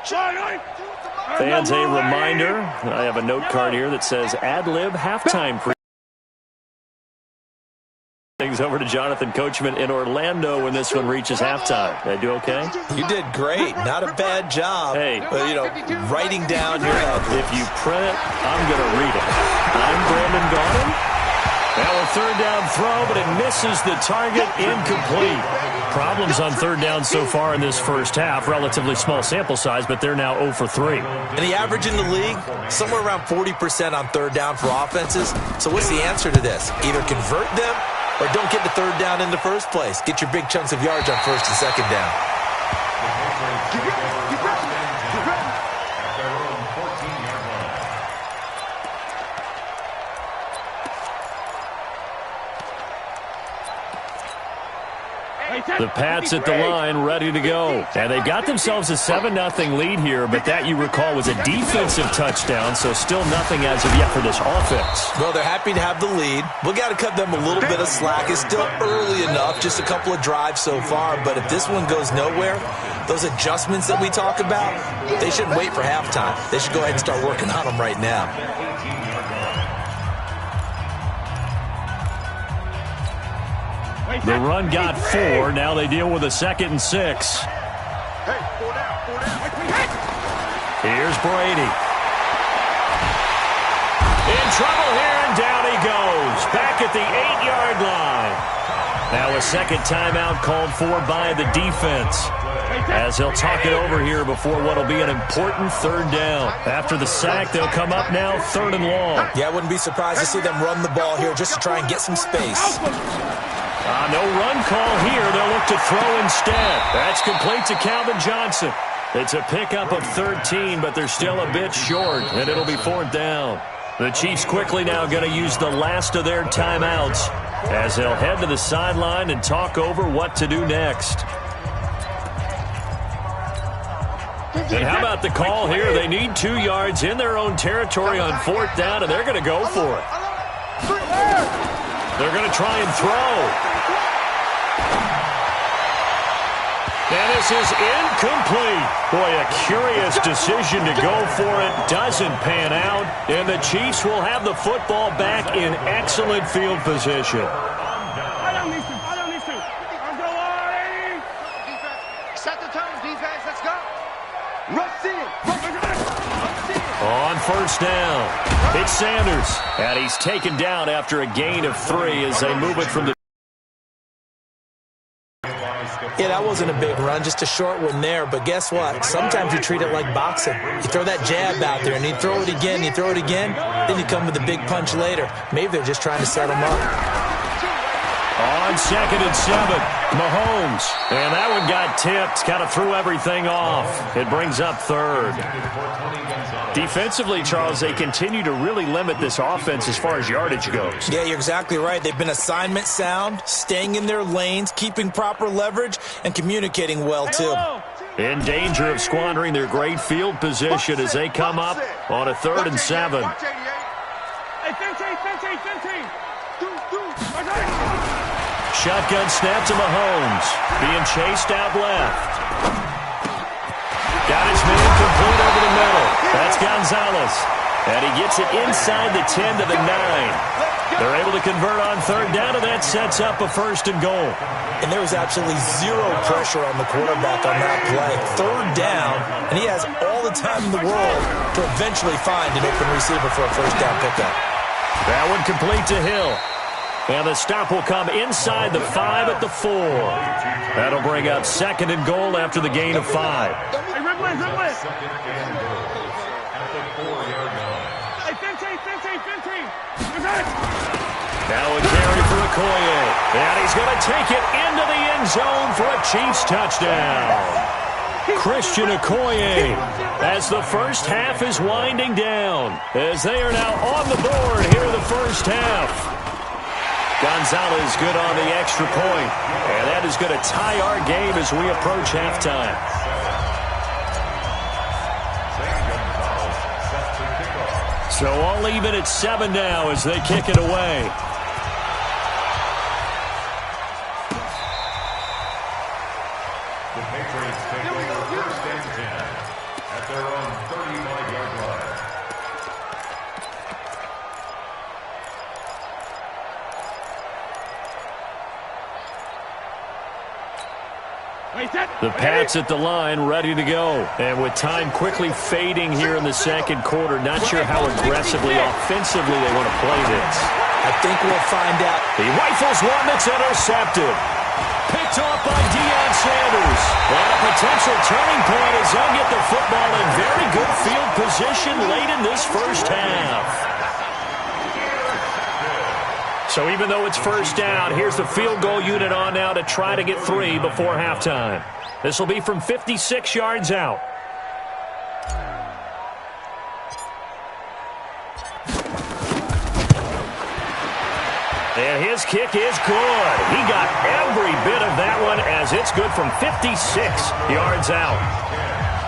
Fans, a reminder, I have a note card here that says ad-lib halftime pre. Things over to Jonathan Coachman in Orlando when this one reaches halftime. Did I do okay? You did great. Not a bad job. Hey. Writing down your ad-libs. If you print it, I'm going to read it. I'm Brandon Gaudin. Now a third down throw, but it misses the target. Incomplete. Problems on third down so far in this first half. Relatively small sample size, but they're now 0 for 3. And the average in the league, somewhere around 40% on third down for offenses. So what's the answer to this? Either convert them or don't get to third down in the first place. Get your big chunks of yards on first and second down. The Pats at the line, ready to go. And they've got themselves a 7-0 lead here, but that, you recall, was a defensive touchdown, so still nothing as of yet for this offense. Well, they're happy to have the lead. We got to cut them a little bit of slack. It's still early enough, just a couple of drives so far, but if this one goes nowhere, those adjustments that we talk about, they shouldn't wait for halftime. They should go ahead and start working on them right now. The run got 4. Now they deal with a 2nd and 6. Here's Brady. In trouble here, and down he goes. Back at the 8-yard line. Now a second timeout called for by the defense, as they'll talk it over here before what will be an important third down. After the sack, they'll come up now 3rd and long. Yeah, I wouldn't be surprised to see them run the ball here just to try and get some space. No run call here. They'll look to throw instead. That's complete to Calvin Johnson. It's a pickup of 13, but they're still a bit short, and it'll be 4th down. The Chiefs quickly now going to use the last of their timeouts as they'll head to the sideline and talk over what to do next. And how about the call here? They need 2 yards in their own territory on 4th down, and they're going to go for it. They're going to try and throw. And this is incomplete. Boy, a curious decision to go for it. Doesn't pan out. And the Chiefs will have the football back in excellent field position. Set the tone, defense. Let's go. Rush it. On 1st down, it's Sanders. And he's taken down after a gain of 3 as they move it from the... Yeah, that wasn't a big run, just a short one there. But guess what? Sometimes you treat it like boxing. You throw that jab out there, and you throw it again, then you come with a big punch later. Maybe they're just trying to set them up. On 2nd and 7, Mahomes. And that one got tipped, kind of threw everything off. It brings up 3rd. Defensively, Charles, they continue to really limit this offense as far as yardage goes. Yeah, you're exactly right. They've been assignment sound, staying in their lanes, keeping proper leverage, and communicating well, too. In danger of squandering their great field position as they come up on a 3rd and 7. Shotgun snap to Mahomes. Being chased out left. Got his man complete over the middle. That's Gonzalez. And he gets it inside the 10 to the 9. They're able to convert on 3rd down, and that sets up a 1st and goal. And there was absolutely zero pressure on the quarterback on that play. 3rd down, and he has all the time in the world to eventually find an open receiver for a 1st down pickup. That one complete to Hill. And the stop will come inside the 5 at the 4. That'll bring up 2nd and goal after the gain of 5. Now a carry for Okoye. And he's going to take it into the end zone for a Chiefs touchdown. Christian Okoye, as the first half is winding down, as they are now on the board here in the first half. Gonzalez good on the extra point, and that is going to tie our game as we approach halftime. So all even at 7 now as they kick it away. at their own 35-yard line. The Pats at the line, ready to go. And with time quickly fading here in the second quarter, not sure how aggressively, offensively they want to play this. I think we'll find out. He rifles one that's intercepted. Picked off by Deion Sanders. And a potential turning point as they'll get the football in very good field position late in this first half. So even though it's first down, here's the field goal unit on now to try to get 3 before halftime. This will be from 56 yards out. And his kick is good. He got every bit of that one as it's good from 56 yards out.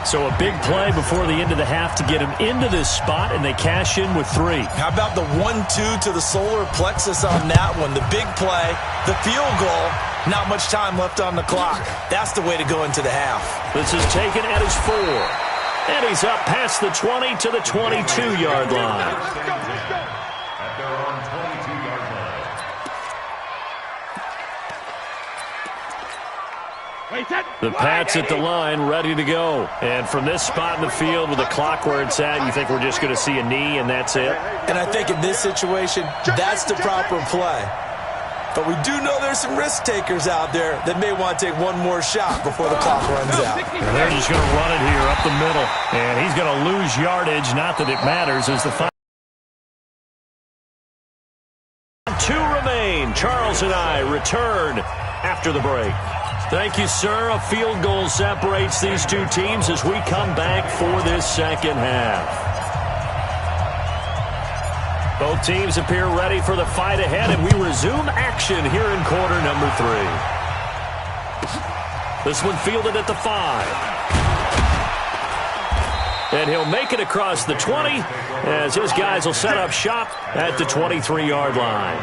So a big play before the end of the half to get him into this spot, and they cash in with 3. How about the 1-2 to the solar plexus on that one? The big play, the field goal, not much time left on the clock. That's the way to go into the half. This is taken at his 4. And he's up past the 20 to the 22-yard line. At their own 22-yard line. The Pats at the line, ready to go. And from this spot in the field with the clock where it's at, you think we're just going to see a knee and that's it? And I think in this situation, that's the proper play. But we do know there's some risk takers out there that may want to take one more shot before the clock runs out. And they're just going to run it here up the middle. And he's going to lose yardage. Not that it matters as the final. 2 remain. Charles and I return after the break. Thank you, sir. A field goal separates these two teams as we come back for this second half. Both teams appear ready for the fight ahead, and we resume action here in quarter number 3. This one fielded at the 5. And he'll make it across the 20 as his guys will set up shop at the 23-yard line.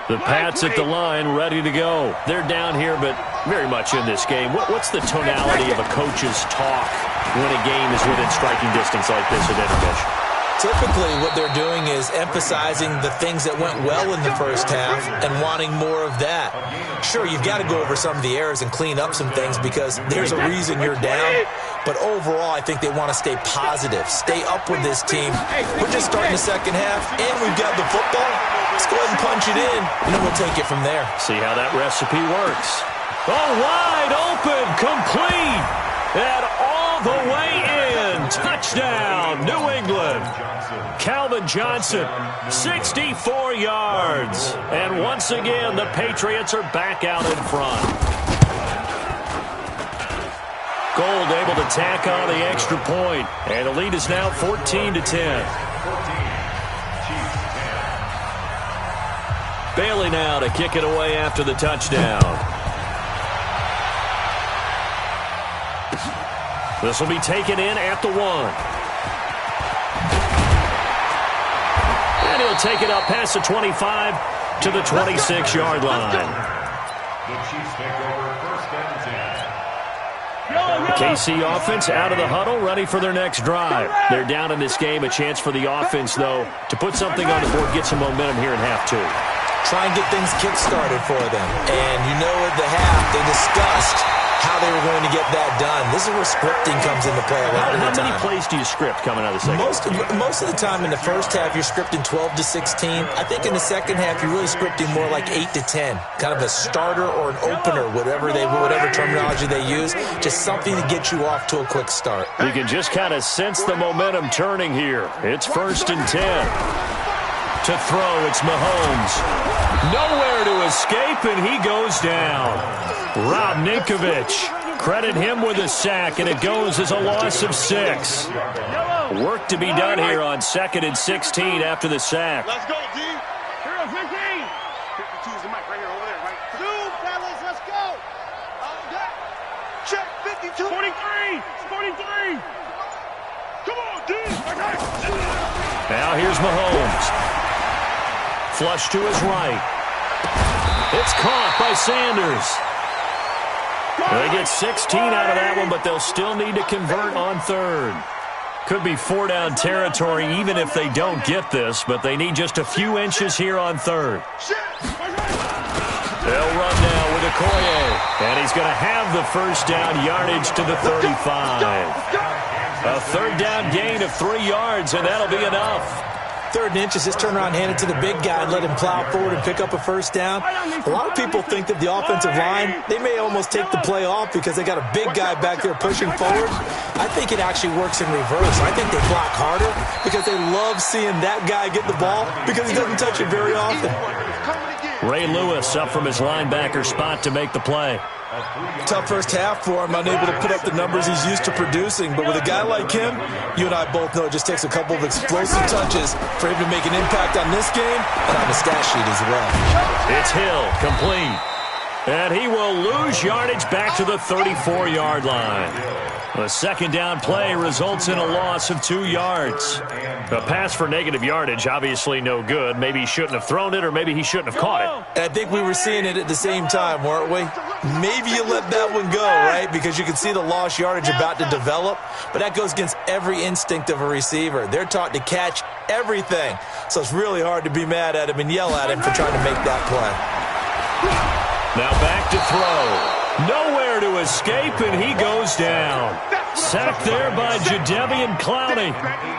The Pats at the line, ready to go. They're down here, but very much in this game. What's the tonality of a coach's talk when a game is within striking distance like this at intermission? Typically, what they're doing is emphasizing the things that went well in the first half and wanting more of that. Sure, you've got to go over some of the errors and clean up some things because there's a reason you're down. But overall, I think they want to stay positive, stay up with this team. We're just starting the second half, and we've got the football. Let's go ahead and punch it in, and then we'll take it from there. See how that recipe works. Oh, wide open, complete, and all the way in. Touchdown, New England. Calvin Johnson, 64 yards. And once again, the Patriots are back out in front. Gold able to tack on the extra point, and the lead is now 14-10. Bailey now to kick it away after the touchdown. This will be taken in at the 1. And he'll take it up past the 25 to the 26-yard line. The Chiefs take over first and 10. KC offense out of the huddle, ready for their next drive. They're down in this game. A chance for the offense, though, to put something on the board, get some momentum here in half 2. Try and get things kick-started for them. And you know at the half, they discussed how they were going to get that done. This is where scripting comes into play a lot of the time. How many plays do you script coming out of the second? Most of the time in the first half, you're scripting 12 to 16. I think in the second half, you're really scripting more like 8 to 10. Kind of a starter or an opener, whatever terminology they use. Just something to get you off to a quick start. You can just kind of sense the momentum turning here. It's first and 10. To throw, it's Mahomes. Nowhere to escape, and he goes down. Rob Ninkovich, credit him with a sack, and it goes as a loss of 6. Work to be done here on 2nd and 16 after the sack. Let's go, D. Hero 15. 52 is the mic right here, over there, right? 2, fellas, let's go. Check 52. 43. 43. Come on, D. Now here's Mahomes. Flush to his right. It's caught by Sanders. They get 16 out of that one, but they'll still need to convert on third. Could be 4-down territory even if they don't get this, but they need just a few inches here on third. They'll run now with Okoye, and he's going to have the first down yardage to the 35. A third down gain of 3 yards, and that'll be enough. 3rd and inches, just turn around, hand it to the big guy, and let him plow forward and pick up a first down. A lot of people think that the offensive line, they may almost take the play off because they got a big guy back there pushing forward. I think it actually works in reverse. I think they block harder because they love seeing that guy get the ball because he doesn't touch it very often. Ray Lewis up from his linebacker spot to make the play. Tough first half for him, unable to put up the numbers he's used to producing. But with a guy like him, you and I both know it just takes a couple of explosive touches for him to make an impact on this game and on the stat sheet as well. It's Hill, complete. And he will lose yardage back to the 34-yard line. The second down play results in a loss of 2 yards. A pass for negative yardage, obviously no good. Maybe he shouldn't have thrown it, or maybe he shouldn't have caught it. And I think we were seeing it at the same time, weren't we? Maybe you let that one go, right? Because you can see the lost yardage about to develop. But that goes against every instinct of a receiver. They're taught to catch everything. So it's really hard to be mad at him and yell at him for trying to make that play. Now back to throw. Nowhere to escape, and he goes down. Sacked there by Jadeveon Clowney.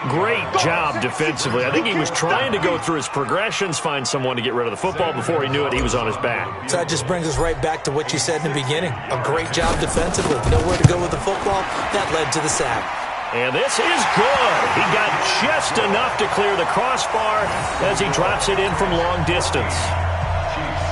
Great job defensively. I think he was trying to go through his progressions, find someone to get rid of the football. Before he knew it, he was on his back. So that just brings us right back to what you said in the beginning. A great job defensively. Nowhere to go with the football. That led to the sack. And this is good. He got just enough to clear the crossbar as he drops it in from long distance.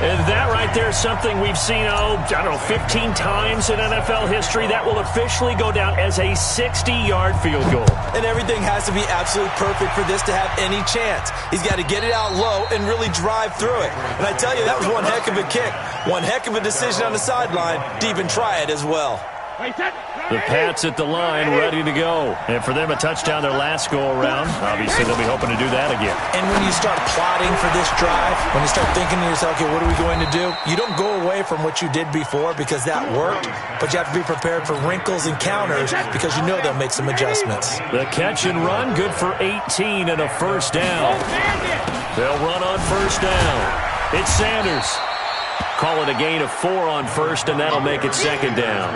And that right there is something we've seen, 15 times in NFL history. That will officially go down as a 60-yard field goal. And everything has to be absolutely perfect for this to have any chance. He's got to get it out low and really drive through it. And I tell you, that was one heck of a kick. One heck of a decision on the sideline to even try it as well. The Pats at the line ready to go. And for them, a touchdown their last go-around. Obviously, they'll be hoping to do that again. And when you start plotting for this drive, when you start thinking to yourself, okay, what are we going to do? You don't go away from what you did before because that worked, but you have to be prepared for wrinkles and counters because you know they'll make some adjustments. The catch and run, good for 18 and a first down. They'll run on first down. It's Sanders. Call it a gain of 4 on first, and that'll make it second down.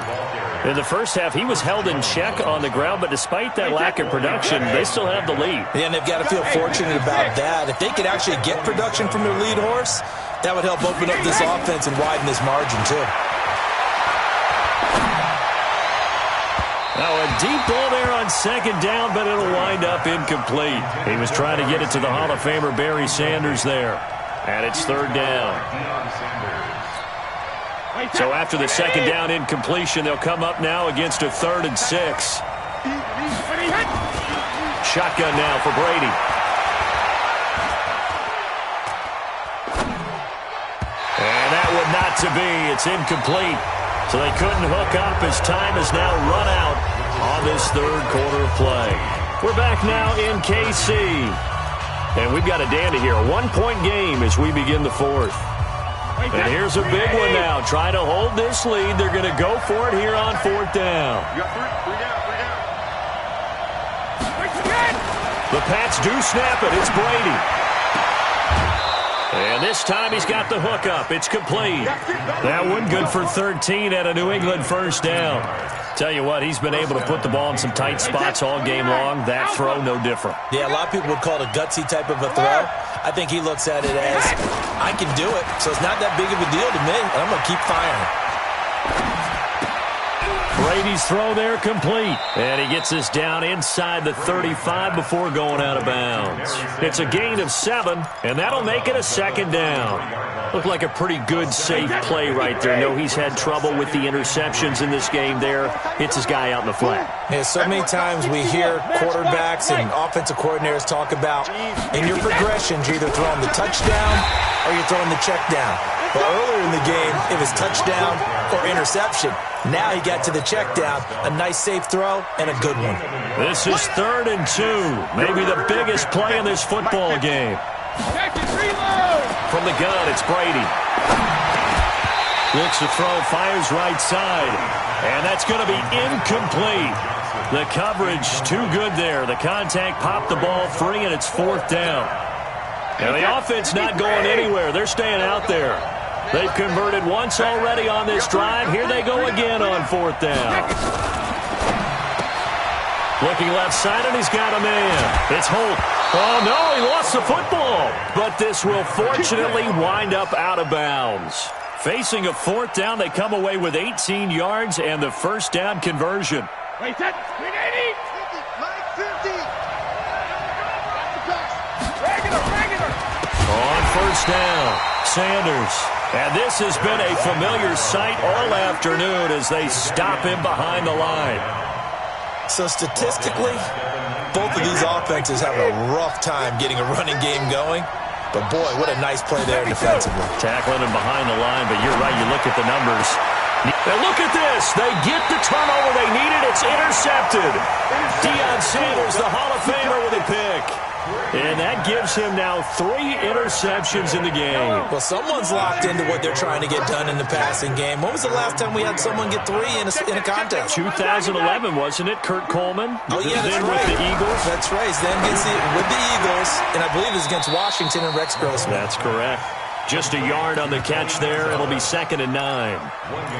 In the first half, he was held in check on the ground, but despite that lack of production, they still have the lead. Yeah, and they've got to feel fortunate about that. If they could actually get production from their lead horse, that would help open up this offense and widen this margin, too. Now, a deep ball there on second down, but it'll wind up incomplete. He was trying to get it to the Hall of Famer Barry Sanders there. And it's third down. So after the second down incompletion, they'll come up now against a 3rd and 6. Shotgun now for Brady. And that one not to be. It's incomplete. So they couldn't hook up as time has now run out on this third quarter of play. We're back now in KC. And we've got a dandy here. A 1-point game as we begin the fourth. And here's a big one now. Trying to hold this lead. They're going to go for it here on 4th down. You got three down. The Pats do snap it. It's Brady. And this time he's got the hook up. It's complete. That one good for 13 at a New England first down. Tell you what, he's been able to put the ball in some tight spots all game long. That throw, no different. Yeah, a lot of people would call it a gutsy type of a throw. I think he looks at it as, I can do it, so it's not that big of a deal to me, and I'm going to keep firing. Brady's throw there complete. And he gets this down inside the 35 before going out of bounds. It's a gain of 7, and that'll make it a second down. Looked like a pretty good, safe play right there. No, he's had trouble with the interceptions in this game there. Hits his guy out in the flat. Yeah, so many times we hear quarterbacks and offensive coordinators talk about in your progressions, you're either throwing the touchdown or you're throwing the check down. But earlier in the game, it was touchdown or interception. Now he got to the check down, a nice safe throw, and a good one. This is 3rd and 2. Maybe the biggest play in this football game. From the gun, it's Brady. Looks to throw, fires right side. And that's going to be incomplete. The coverage too good there. The contact popped the ball free, and it's 4th down. And the offense not going anywhere. They're staying out there. They've converted once already on this drive. Here they go again on 4th down. Looking left side, and he's got a man. It's Holt. Oh, no, he lost the football. But this will fortunately wind up out of bounds. Facing a 4th down, they come away with 18 yards and the first down conversion. Wait, set. 380. 50. Regular. On 1st down, Sanders. And this has been a familiar sight all afternoon as they stop him behind the line. So statistically, both of these offenses have a rough time getting a running game going. But, boy, what a nice play there defensively. Tackling him behind the line, but you're right. You look at the numbers. And look at this. They get the turnover they needed. It's intercepted. Deion Sanders, the Hall of Famer, with a pick. And that gives him now 3 interceptions in the game. Well, someone's locked into what they're trying to get done in the passing game. When was the last time we had someone get 3 in a contest? 2011, wasn't it? Kurt Coleman? Oh, yeah, that's right. With the Eagles? That's right. Then gets it with the Eagles, and I believe it's against Washington and Rex Grossman. That's correct. Just a yard on the catch there. It'll be 2nd and 9.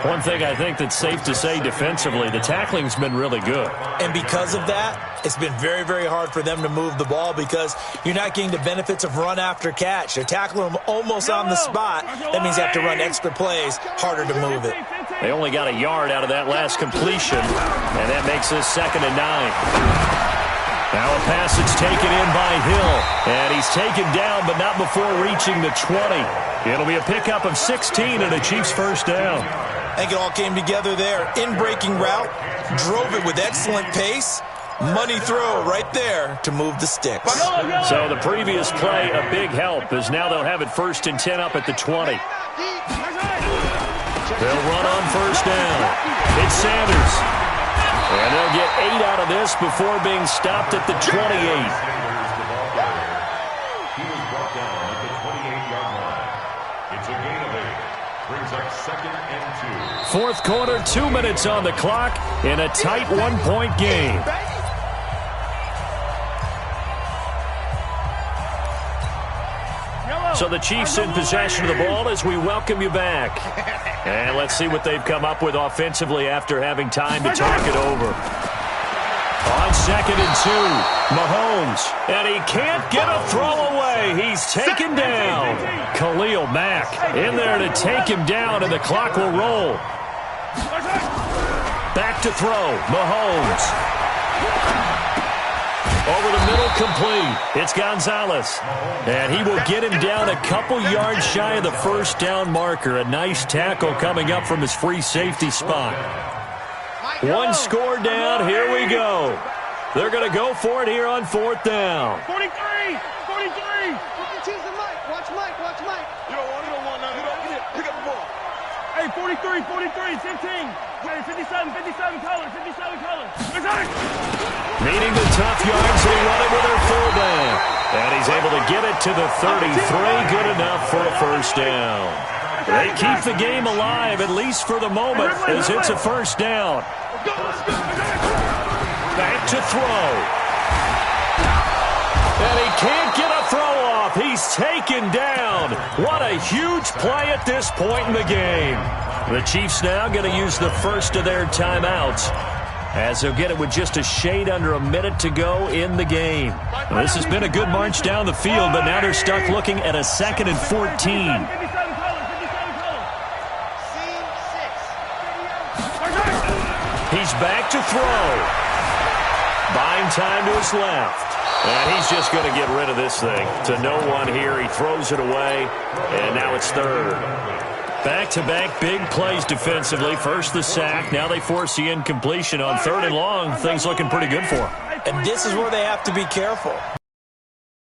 One thing I think that's safe to say defensively, the tackling's been really good. And because of that, it's been very, very hard for them to move the ball because you're not getting the benefits of run after catch. They're tackling them almost on the spot. That means you have to run extra plays, harder to move it. They only got a yard out of that last completion, and that makes this 2nd and 9. Now a pass that's taken in by Hill. And he's taken down, but not before reaching the 20. It'll be a pickup of 16 and a Chiefs first down. I think it all came together there. In-breaking route, drove it with excellent pace. Money throw right there to move the sticks. So the previous play, a big help, as now they'll have it 1st and 10 up at the 20. They'll run on 1st down. It's Sanders. And they'll get 8 out of this before being stopped at the 28. He was brought down at the 28-yard line. It's a gain of 8. Brings up 2nd and 2. 4th quarter, 2 minutes on the clock in a tight 1-point game. So the Chiefs in possession of the ball as we welcome you back. And let's see what they've come up with offensively after having time to talk it over. On 2nd and 2, Mahomes. And he can't get a throw away. He's taken down. Khalil Mack in there to take him down, and the clock will roll. Back to throw, Mahomes. Over the middle, complete. It's Gonzalez. And he will get him down a couple yards shy of the first down marker. A nice tackle coming up from his free safety spot. 1 score down. Here we go. They're going to go for it here on 4th down. 43. Choose the mic. Watch Mike. You don't want none. Pick up the ball. Hey, 43, 15. 57 colors. Needing the tough yards, they run it with their fullback. And he's able to get it to the 33. Good enough for a first down. They keep the game alive, at least for the moment, as it's a first down. Back to throw. And he can't get a throw off. He's taken down. What a huge play at this point in the game. The Chiefs now going to use the first of their timeouts, as they'll get it with just a shade under a minute to go in the game. Well, this has been a good march down the field, but now they're stuck looking at a 2nd and 14. He's back to throw. Buying time to his left. And he's just going to get rid of this thing. To no one here. He throws it away, and now it's 3rd. Back-to-back big plays defensively. First the sack. Now they force the incompletion on 3rd and long. Things looking pretty good for them. And this is where they have to be careful.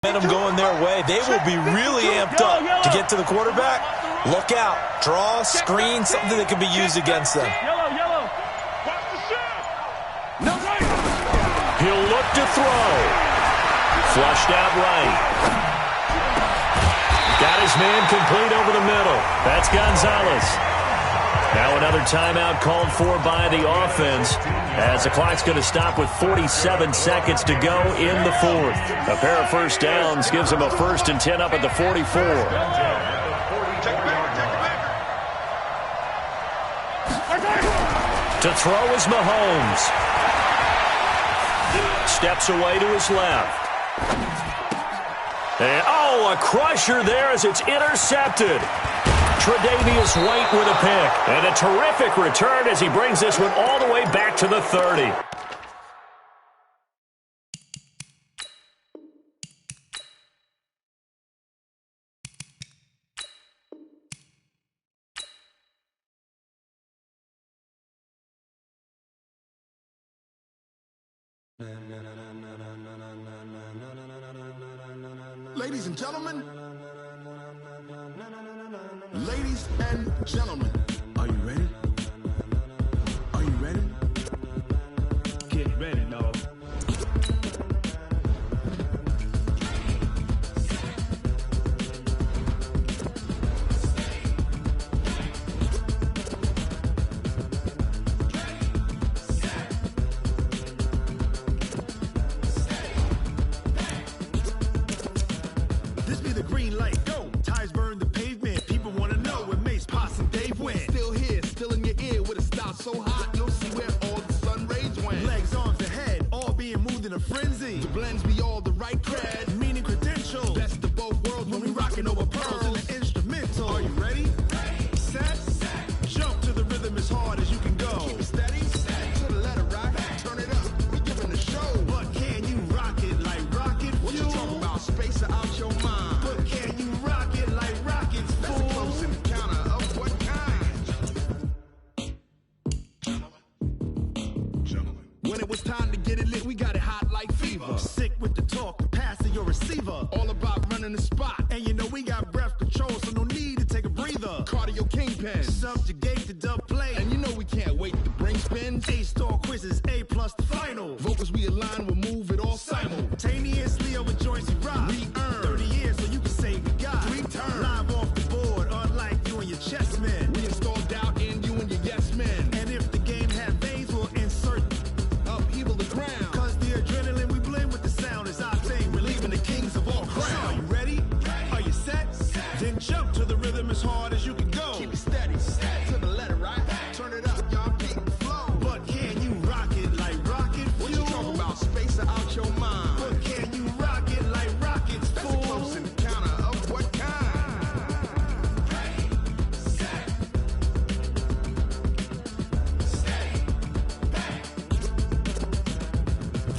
Momentum going their way. They will be really amped up to get to the quarterback. Look out. Draw, screen, something that can be used against them. He'll look to throw. Flushed out right. Got his man complete over the middle. That's Gonzalez. Now another timeout called for by the offense as the clock's going to stop with 47 seconds to go in the fourth. A pair of first downs gives them a 1st and 10 up at the 44. To throw is Mahomes. Steps away to his left. And, a crusher there as it's intercepted. Tre'Davious White with a pick. And a terrific return as he brings this one all the way back to the 30. Ladies and gentlemen, are you ready? Are you ready? Get ready, dog. This be the green light, go. Tires burn the pavement. People want to know when Mace, Posse, and Dave went. Still here, still in your ear with a style so hot, you'll see where all the sun rays went. Legs, arms, and head, all being moved in a frenzy. The blends be all the right cred, meaning credentials. Best of both worlds when we rocking over pearls in the instrumental. Are you ready? Set, jump to the rhythm as hard as you can go. Keep it steady, to the letter right, turn it up, we giving the show. But can you rock it like rocket fuel? What you talking about, space out your mind? But can you rock it like rockets, fool? That's a close encounter of what kind? Gentlemen. When it was time to get it lit, we got it hot like fever. Sick with the talk, the pass to your receiver. All about running the spot. And you know we got breath control, so no need to take a breather. Cardio kingpin, subjugate the dub play. And you know we can't wait to bring spins. A-star quizzes, A+ the final. Vocals we align, we'll move it all simultaneously over joints we rock. We earn 30 years, so you can say we got 3 turns. Live off the board, unlike you and your chess men. We install doubt in you and your yes men. And if the game had veins, we'll insert upheaval the ground. Cause the adrenaline we blend with the sound is our thing, relieving the kings of all crowns. Are you ready? Are you set? Then jump to the rhythm as hard as you can go. Keep it steady, to the letter right. Turn it up, y'all beat the flow. But can you rock it like rocket fuel? What you talking about, space out your mind? But can you rock it like rockets, fool? That's a close encounter of what kind?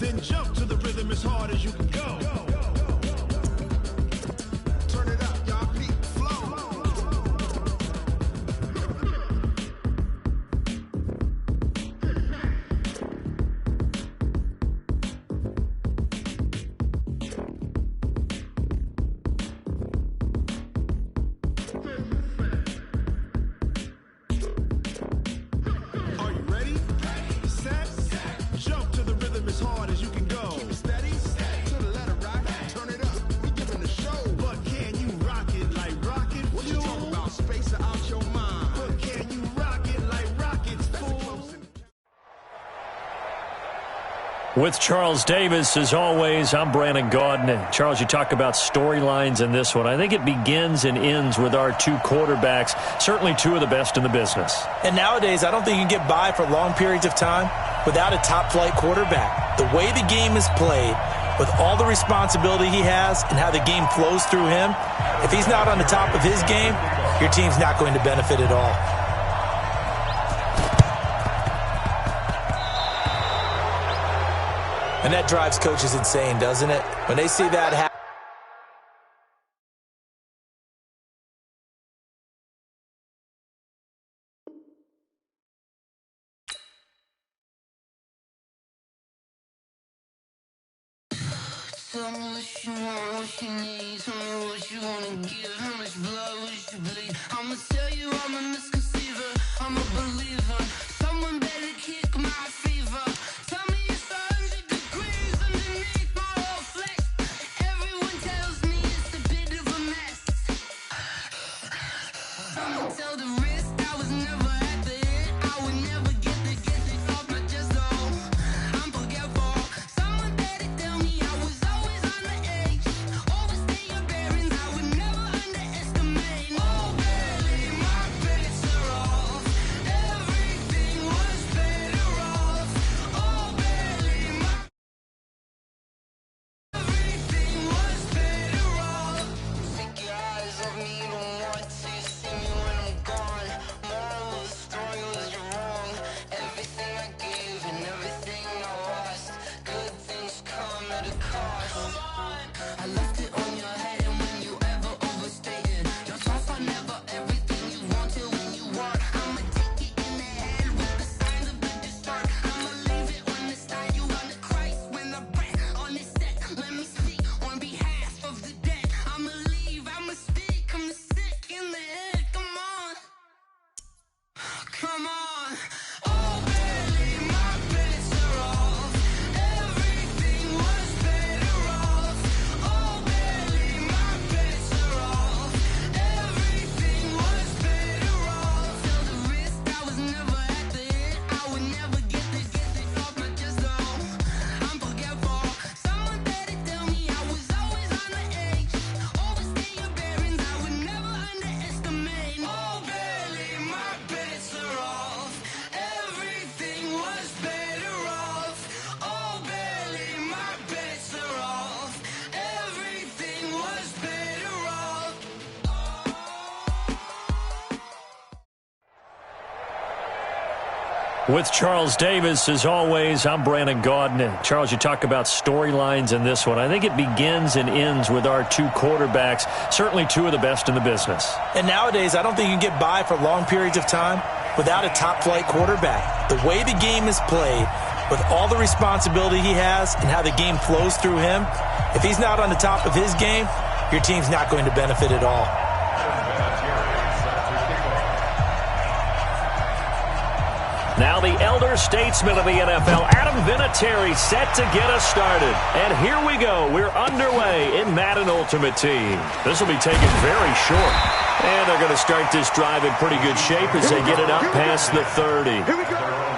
Then jump to the rhythm as hard as you can go. Turn it up, y'all beat the flow. Are you ready? Set, jump to the rhythm as hard as you can go. Keep it steady, to the letter right. Turn it up, we giving the show. But can you rock it like rocket fuel? What you talking about, space out your mind? But can you rock it like rockets, fool? With Charles Davis, as always, I'm Brandon Gaudin. Charles, you talk about storylines in this one. I think it begins and ends with our 2 quarterbacks, certainly 2 of the best in the business. And nowadays, I don't think you can get by for long periods of time without a top-flight quarterback. The way the game is played, with all the responsibility he has and how the game flows through him, if he's not on the top of his game, your team's not going to benefit at all. And that drives coaches insane, doesn't it? When they see that happen. Tell me what you want, what you need. Tell me what you wanna give. How much blood would you bleed? I'ma tell you I'm a misconceiver. I'm a believer. Someone better kick my fever. Tell me it's 100 degrees underneath my whole flesh. Everyone tells me it's a bit of a mess. I'ma tell the wrist I was never at the With Charles Davis, as always, I'm Brandon Gaudin. Charles, you talk about storylines in this one. I think it begins and ends with our two quarterbacks, certainly two of the best in the business. And nowadays, I don't think you can get by for long periods of time without a top-flight quarterback. The way the game is played, with all the responsibility he has and how the game flows through him, if he's not on the top of his game, your team's not going to benefit at all. Now the elder statesman of the NFL, Adam Vinatieri, set to get us started. And here we go. We're underway in Madden Ultimate Team. This will be taken very short. And they're going to start this drive in pretty good shape as they get it up past the 30. Here we go.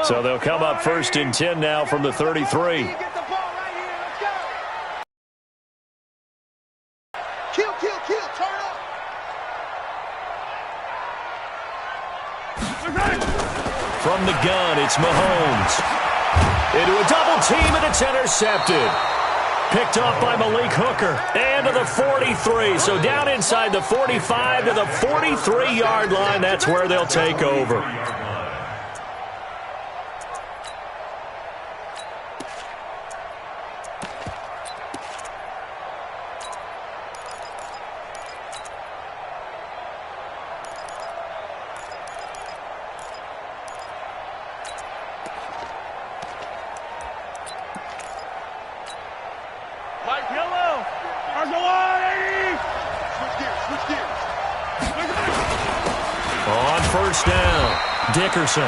So they'll come up first and 10 now from the 33. Get the ball right here. Let's go. Kill, turn up. From the gun, it's Mahomes. Into a double team, and it's intercepted. Picked off by Malik Hooker. And to the 43. So down inside the 45 to the 43-yard line. That's where they'll take over. On first down, Dickerson.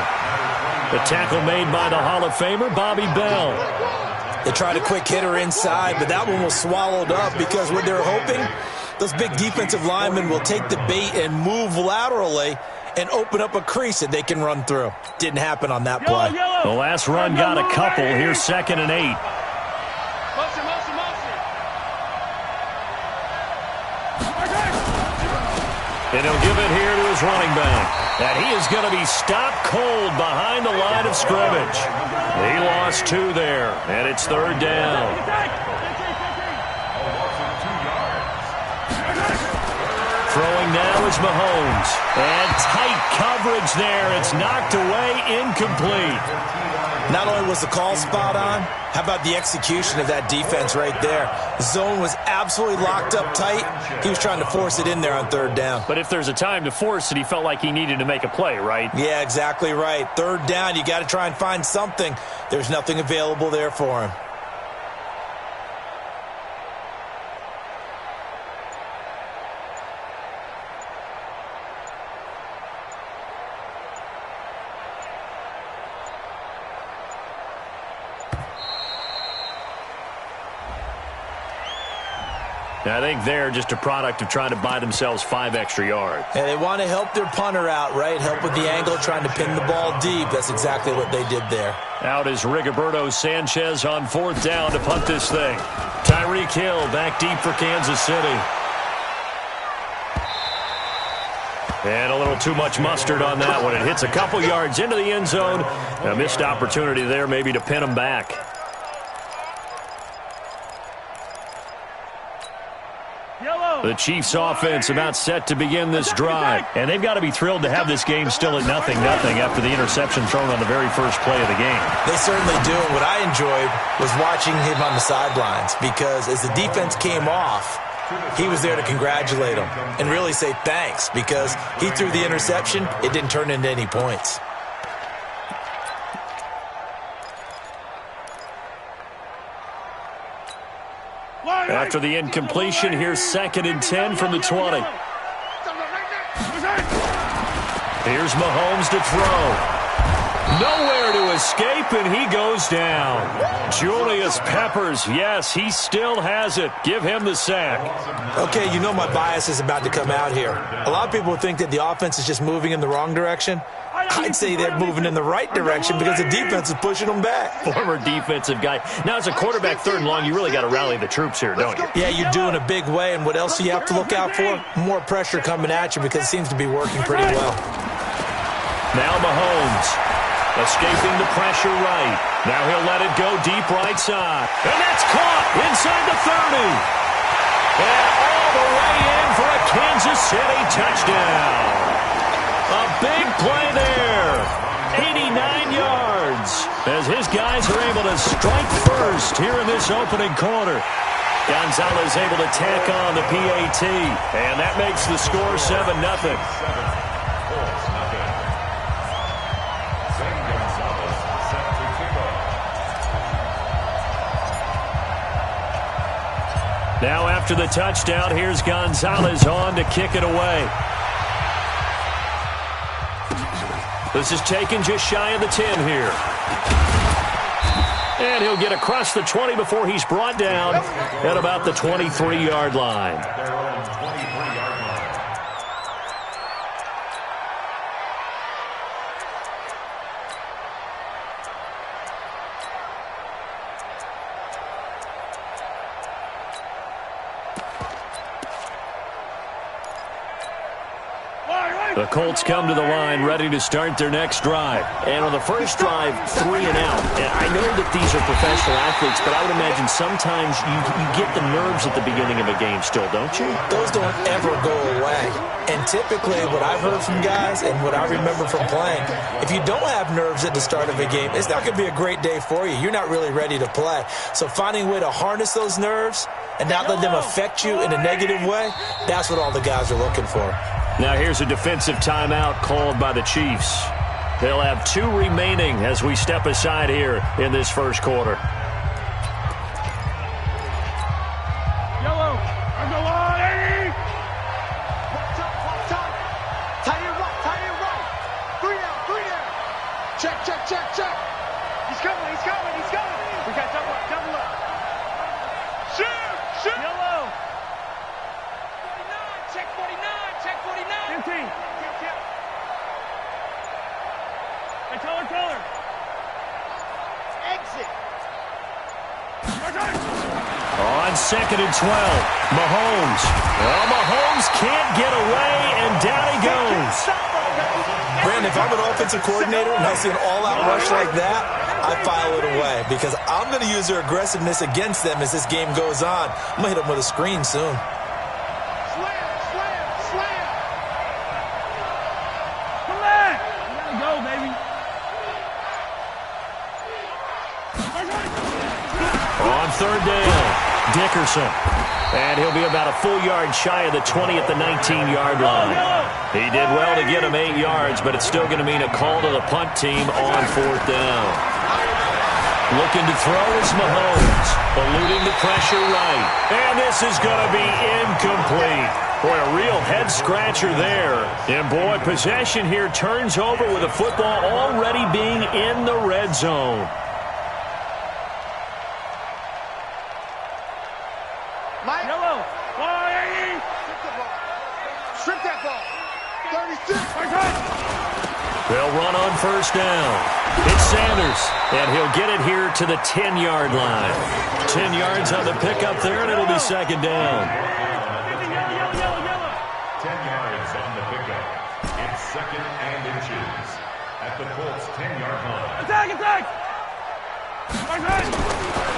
The tackle made by the Hall of Famer, Bobby Bell. They tried a quick hitter inside, but that one was swallowed up because what they're hoping, those big defensive linemen will take the bait and move laterally and open up a crease that they can run through. Didn't happen on that play. The last run got a couple. Here's 2nd and 8. Motion. And he'll give it here to his running back. And he is going to be stopped cold behind the line of scrimmage. He lost 2 there, and it's 3rd down. Throwing now is Mahomes. And tight coverage there. It's knocked away, incomplete. Not only was the call spot on, how about the execution of that defense right there? The zone was absolutely locked up tight. He was trying to force it in there on 3rd down. But if there's a time to force it, he felt like he needed to make a play, right? Yeah, exactly right. 3rd down, you got to try and find something. There's nothing available there for him. I think they're just a product of trying to buy themselves 5 extra yards. And they want to help their punter out, right? Help with the angle, trying to pin the ball deep. That's exactly what they did there. Out is Rigoberto Sanchez on 4th down to punt this thing. Tyreek Hill back deep for Kansas City. And a little too much mustard on that one. It hits a couple yards into the end zone. A missed opportunity there maybe to pin them back. The Chiefs offense about set to begin this drive. And they've got to be thrilled to have this game still at 0-0 after the interception thrown on the very first play of the game. They certainly do. And what I enjoyed was watching him on the sidelines because as the defense came off, he was there to congratulate them and really say thanks because he threw the interception. It didn't turn into any points. After the incompletion, here's 2nd and 10 from the 20. Here's Mahomes to throw. Nowhere to escape, and he goes down. Julius Peppers, yes, he still has it. Give him the sack. Okay, you know my bias is about to come out here. A lot of people think that the offense is just moving in the wrong direction. I'd say they're moving in the right direction because the defense is pushing them back. Former defensive guy. Now, as a quarterback 3rd and long, you really got to rally the troops here, don't you? Yeah, you do in a big way. And what else do you have to look out for? More pressure coming at you because it seems to be working pretty well. Now Mahomes. Escaping the pressure right. Now he'll let it go deep right side. And that's caught inside the 30. And all the way in for a Kansas City touchdown. A big play there. 89 yards as his guys are able to strike first here in this opening quarter. Gonzalez able to tack on the PAT, and that makes the score 7-0. Now after the touchdown, here's Gonzalez on to kick it away. This is taken just shy of the 10 here. And he'll get across the 20 before he's brought down at about the 23-yard line. The Colts come to the line ready to start their next drive. And on the first drive, 3 and out. And I know that these are professional athletes, but I would imagine sometimes you get the nerves at the beginning of a game still, don't you? Those don't ever go away. And typically what I've heard from guys and what I remember from playing, if you don't have nerves at the start of a game, it's not going to be a great day for you. You're not really ready to play. So finding a way to harness those nerves and not let them affect you in a negative way, that's what all the guys are looking for. Now here's a defensive timeout called by the Chiefs. They'll have 2 remaining as we step aside here in this first quarter. Yellow, I go on, Eddie! Top. Tie it right. 3 down. Check. He's coming. We got double up. Shoot! Yellow! 49. 15. Hey, color. Exit. On 2nd and 12, Mahomes. Well, Mahomes can't get away, and down he goes. Brandon, if I'm an offensive coordinator and I see an all-out rush like that, I file it away because I'm going to use their aggressiveness against them as this game goes on. I'm going to hit them with a screen soon. Third down, Dickerson. And he'll be about a full yard shy of the 20 at the 19-yard line. He did well to get him 8 yards, but it's still going to mean a call to the punt team on 4th down. Looking to throw is Mahomes, eluding the pressure right. And this is going to be incomplete. Boy, a real head-scratcher there. And, boy, possession here turns over with the football already being in the red zone. Yellow. Strip that ball. 36. They'll run on 1st down. It's Sanders, and he'll get it here to the 10-yard line. 10 yards on the pickup there, and it'll be 2nd down. 10 yards on the pickup. It's 2nd and inches at the Colts' 10-yard line. Attack!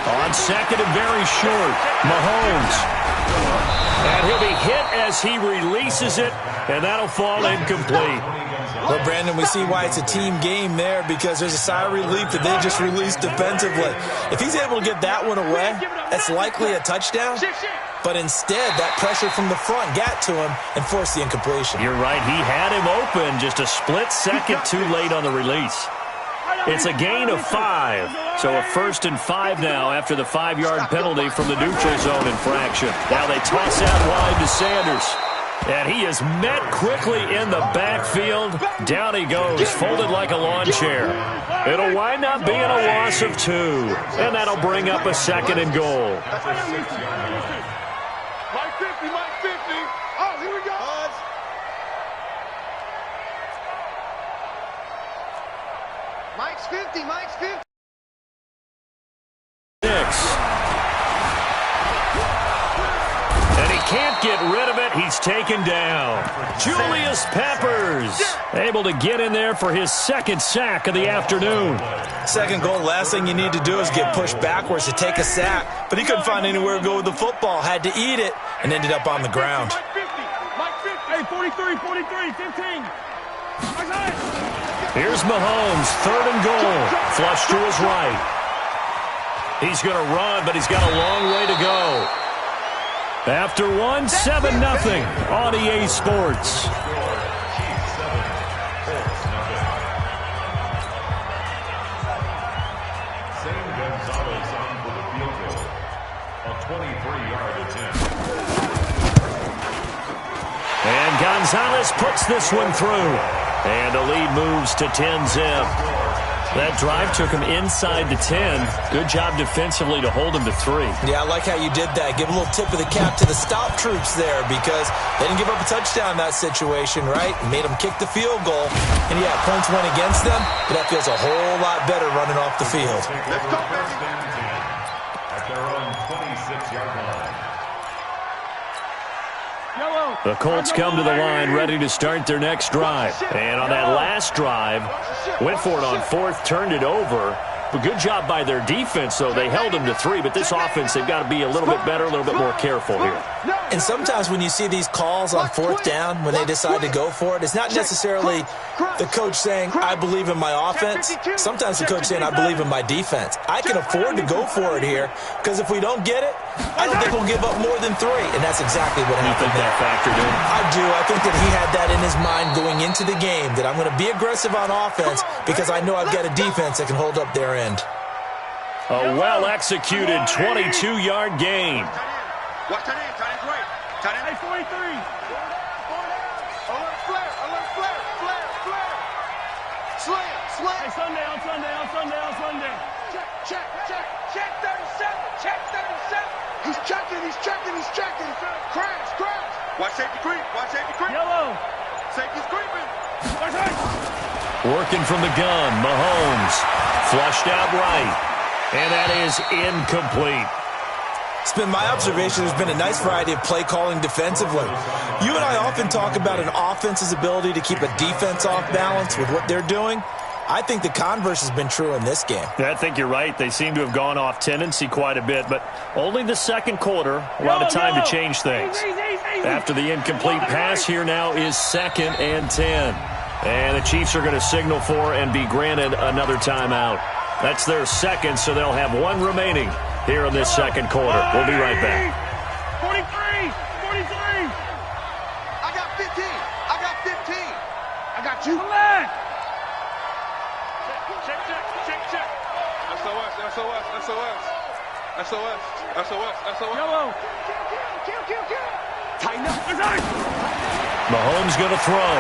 On 2nd and very short, Mahomes. And he'll be hit as he releases it, and that'll fall incomplete. Well, Brandon, we see why it's a team game there because there's a sigh of relief that they just released defensively. If he's able to get that one away, that's likely a touchdown. But instead, that pressure from the front got to him and forced the incompletion. You're right. He had him open just a split second too late on the release. It's a gain of 5. So a 1st and 5 now after the 5-yard penalty from the neutral zone infraction. Now they toss out wide to Sanders. And he is met quickly in the backfield. Down he goes, folded like a lawn chair. It'll wind up being a loss of 2. And that'll bring up a 2nd and goal. Mike 50. Oh, here we go. Mike's 50. And he can't get rid of it. He's taken down. Julius Peppers able to get in there for his second sack of the afternoon. Second goal, last thing you need to do is get pushed backwards to take a sack. But he couldn't find anywhere to go with the football. Had to eat it and ended up on the ground. Hey, 43, 43, 15. Here's Mahomes, third and goal. Flush to his right. He's going to run, but he's got a long way to go. After one, 7-0 on EA Sports. And Gonzalez puts this one through. And the lead moves to 10-zip. That drive took him inside the 10. Good job defensively to hold him to 3. Yeah, I like how you did that. Give a little tip of the cap to the stop troops there because they didn't give up a touchdown in that situation, right? Made them kick the field goal. And, yeah, points went against them, but that feels a whole lot better running off the field. Let's go, baby. At their own 26-yard line. The Colts come to the line ready to start their next drive. And on that last drive, went for it on fourth, turned it over. But good job by their defense, though. They held them to 3, but this offense, they've got to be a little bit better, a little bit more careful here. And sometimes when you see these calls on fourth down, when they decide to go for it, it's not necessarily the coach saying, I believe in my offense. Sometimes the coach saying, I believe in my defense. I can afford to go for it here because if we don't get it, I don't think we'll give up more than 3. And that's exactly what happened there. That factored in? I do. I think that he had that in his mind going into the game, that I'm going to be aggressive on offense because I know I've got a defense that can hold up their end. A well-executed 22-yard gain. Watch that in. Tight end's right. Tight end. Hey, 43. Alert flare. Alert flare. Flare. Flare. Slam. Slam. Hey, Sunday, on Sunday, on Sunday, on Sunday. Check. Check. Check. Check 37. Check 37. He's checking. He's checking. He's checking. Crash. Crash. Watch safety creep. Watch safety creep. Yellow. Safety's creeping. Watch right. Working from the gun, Mahomes. Flushed out right. And that is incomplete. It's been my observation there's been a nice variety of play calling defensively. You and I often talk about an offense's ability to keep a defense off balance with what they're doing. I think the converse has been true in this game. I think you're right. They seem to have gone off tendency quite a bit, but only the second quarter, a lot of time to change things. After the incomplete pass, here now is 2nd and 10. And the Chiefs are going to signal for and be granted another timeout. That's their second, so they'll have one remaining here in this second quarter. We'll be right back. 43. 43. I got 15. I got 15. I got you. Come back. Check. SOS. Yellow. Kill. Tighten up. Mahomes going to throw.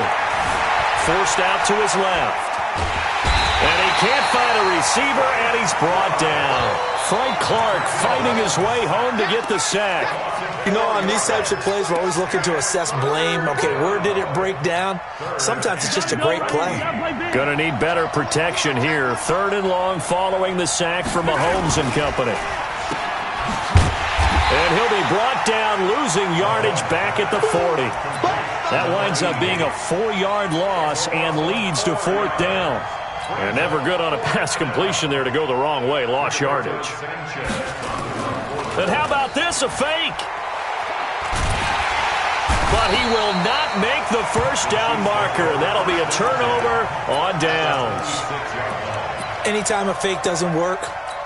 Forced out to his left. And he can't find a receiver, and he's brought down. Frank Clark fighting his way home to get the sack. You know, on these types of plays, we're always looking to assess blame. Okay, where did it break down? Sometimes it's just a great play. Going to need better protection here. 3rd and long following the sack from Mahomes and company. And he'll be brought down, losing yardage back at the 40. That winds up being a 4-yard loss and leads to 4th down. And never good on a pass completion there to go the wrong way. Lost yardage. And how about this? A fake. But he will not make the first down marker. That'll be a turnover on downs. Anytime a fake doesn't work,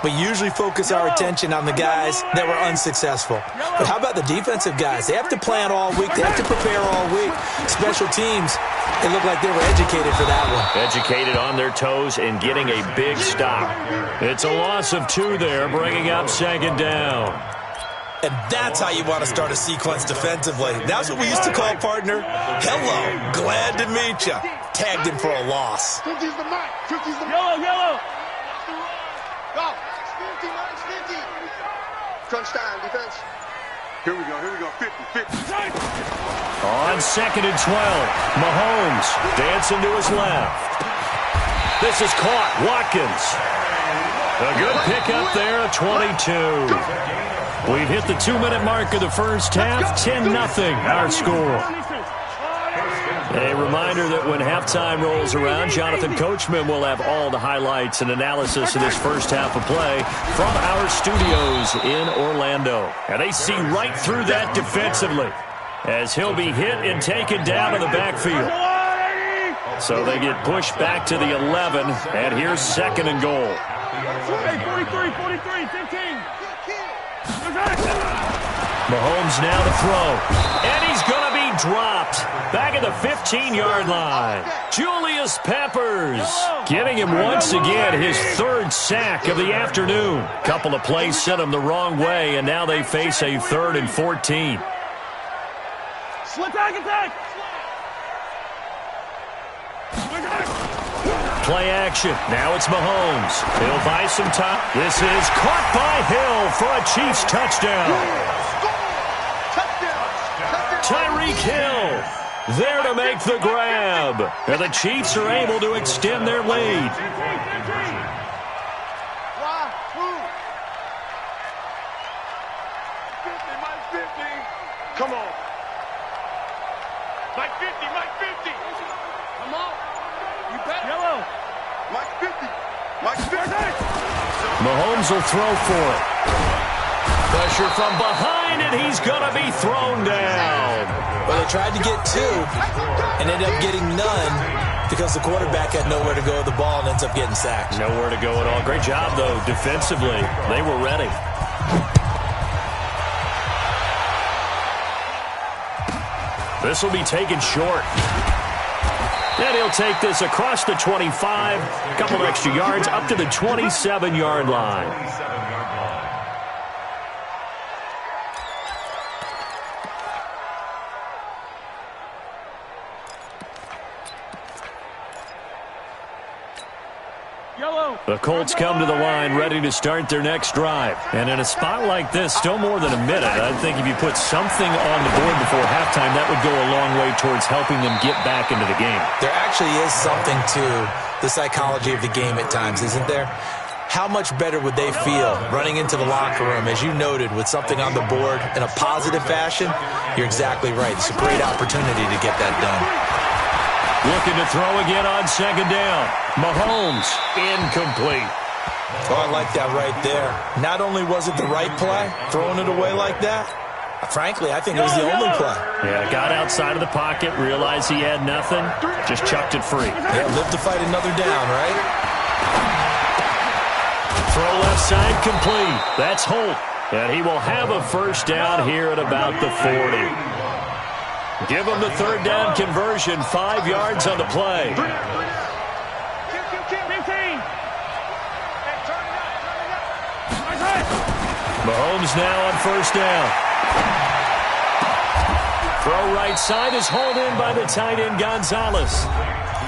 we usually focus our attention on the guys that were unsuccessful. But how about the defensive guys? They have to plan all week. They have to prepare all week. Special teams, it looked like they were educated for that one. Educated on their toes and getting a big stop. It's a loss of 2 there, bringing up 2nd down. And that's how you want to start a sequence defensively. That's what we used to call, partner, hello, glad to meet you. Tagged him for a loss. 50's the mark. 50's the Yellow, mark. yellow. Go. 50, Mike's 50. Crunch time, defense. Here we go. 50. On 2nd and 12, Mahomes dancing to his left. This is caught. Watkins. A good pickup there, a 22. We've hit the 2-minute mark of the first half, 10-0 our score. A reminder that when halftime rolls around, Jonathan Coachman will have all the highlights and analysis of this first half of play from our studios in Orlando. And they see right through that defensively as he'll be hit and taken down in the backfield. So they get pushed back to the 11, and here's 2nd and goal. Hey, 43, 15. Mahomes now to throw, and he's going to be dropped back at the 15-yard line. Julius Peppers getting him once again his 3rd sack of the afternoon. Couple of plays sent him the wrong way, and now they face a 3rd and 14. Attack! Play action. Now it's Mahomes. He'll buy some time. This is caught by Hill for a Chiefs touchdown. Tyreek Hill there to make the grab. And the Chiefs are able to extend their lead. Come on. Mike 50. Come on. You bet. Yellow. Mike 50. Mahomes will throw for it. Pressure from behind, and he's going to be thrown down. Well, they tried to get 2 and ended up getting none because the quarterback had nowhere to go with the ball and ends up getting sacked. Nowhere to go at all. Great job, though, defensively. They were ready. This will be taken short. And he'll take this across the 25, a couple of extra yards, up to the 27-yard line. The Colts come to the line ready to start their next drive. And in a spot like this, still more than a minute, I think if you put something on the board before halftime, that would go a long way towards helping them get back into the game. There actually is something to the psychology of the game at times, isn't there? How much better would they feel running into the locker room, as you noted, with something on the board in a positive fashion? You're exactly right. It's a great opportunity to get that done. Looking to throw again on 2nd down. Mahomes, incomplete. Oh, I like that right there. Not only was it the right play, throwing it away like that, frankly, I think it was the only play. Yeah, got outside of the pocket, realized he had nothing, just chucked it free. Yeah, live to fight another down, right? Throw left side complete. That's Holt. And he will have a first down here at about the 40. Give him the 3rd down conversion, 5 yards on the play. 15. Mahomes now on 1st down. Throw right side is hauled in by the tight end Gonzalez.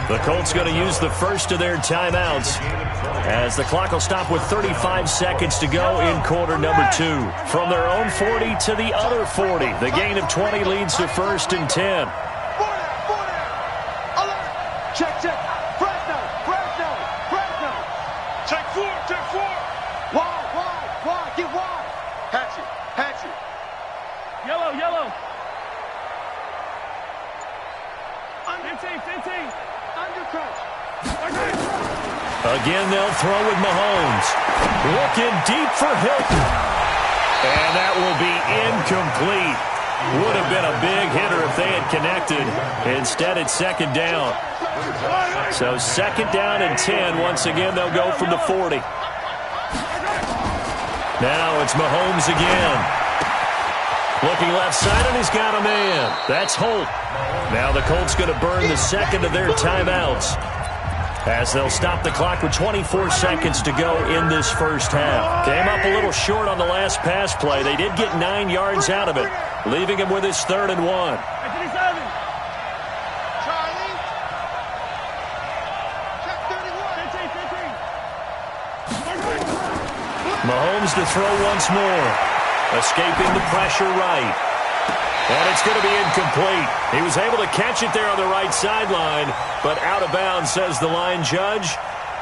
The Colts going to use the first of their timeouts as the clock will stop with 35 seconds to go in quarter number 2. From their own 40 to the other 40. The gain of 20 leads to 1st and 10. Check. Fresno. Check 4. Wide. Get wide. Hatchet. Yellow. 15. Undercut. Again, they'll throw with Mahomes. Looking deep for Hilton. And that will be incomplete. Would have been a big hitter if they had connected. Instead, it's 2nd down. So 2nd down and 10. Once again, they'll go from the 40. Now it's Mahomes again. Looking left side, and he's got a man. That's Holt. Now the Colts going to burn the 2nd of their timeouts as they'll stop the clock with 24 seconds to go in this first half. Came up a little short on the last pass play. They did get 9 yards out of it, leaving him with his 3rd and 1. Mahomes to throw once more. Escaping the pressure right. And it's going to be incomplete. He was able to catch it there on the right sideline, but out of bounds, says the line judge.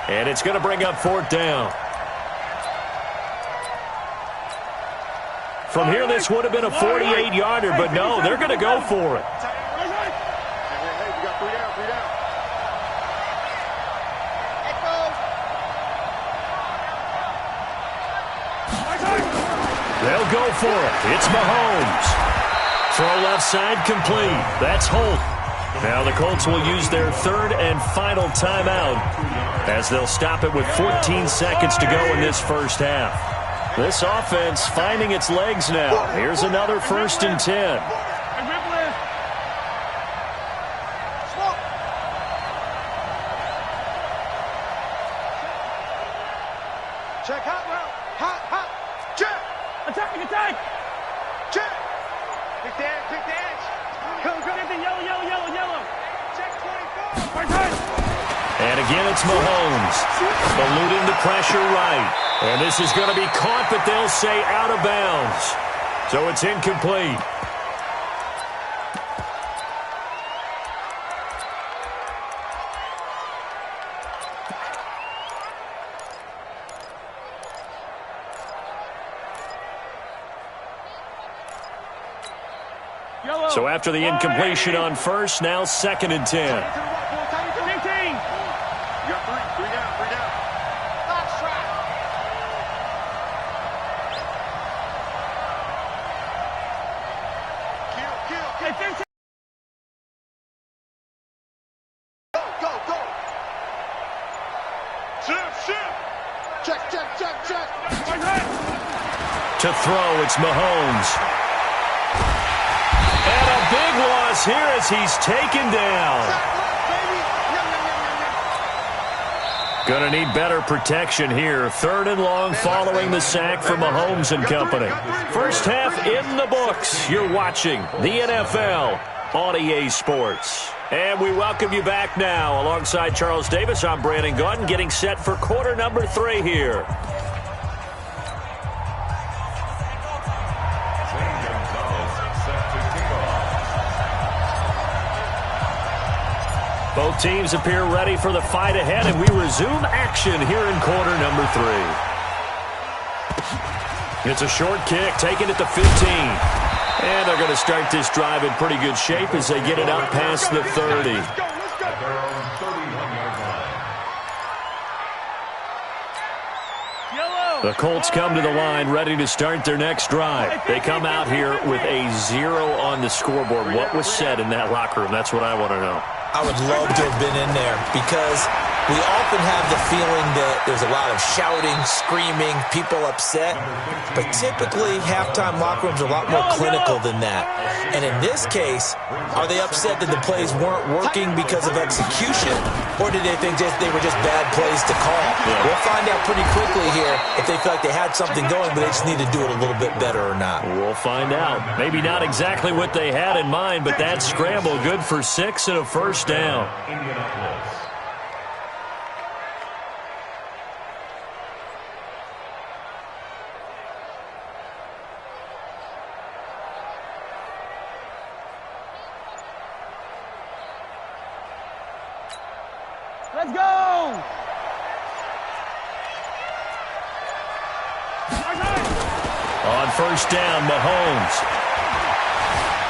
And it's going to bring up 4th down. From here, this would have been a 48-yarder, but no, they're going to go for it. They'll go for it. It's Mahomes. Throw left side complete. That's Holt. Now the Colts will use their third and final timeout as they'll stop it with 14 seconds to go in this first half. This offense finding its legs now. Here's another 1st and 10. Check hot route. Hot. Check. Attack. Check. Pick the edge. Come. Yellow. Check 24. And again, it's Mahomes. Eluding the pressure right. And this is going to be caught, but they'll say out of bounds. So it's incomplete. So after the incompletion on first, now 2nd and 10. You got three down. Box track. Kill. Go. Shift. Check. To throw, it's Mahomes. And a big loss here as he's taken down. Going to need better protection here. 3rd and long following the sack from Mahomes and company. First half in the books. You're watching the NFL on EA Sports. And we welcome you back now. Alongside Charles Davis, I'm Brandon Gaudin, getting set for quarter number 3 here. Both teams appear ready for the fight ahead, and we resume action here in quarter number 3. It's a short kick, taken at the 15. And they're going to start this drive in pretty good shape as they get it up past the 30. The Colts come to the line ready to start their next drive. They come out here with a 0 on the scoreboard. What was said in that locker room? That's what I want to know. I would love to have been in there because we often have the feeling that there's a lot of shouting, screaming, people upset. But typically, halftime locker rooms are a lot more clinical than that. And in this case, are they upset that the plays weren't working because of execution? Or did they think they were just bad plays to call? Yeah. We'll find out pretty quickly here if they feel like they had something going, but they just need to do it a little bit better or not. We'll find out. Maybe not exactly what they had in mind, but that scramble good for 6 and a first down. Let's go! On first down, Mahomes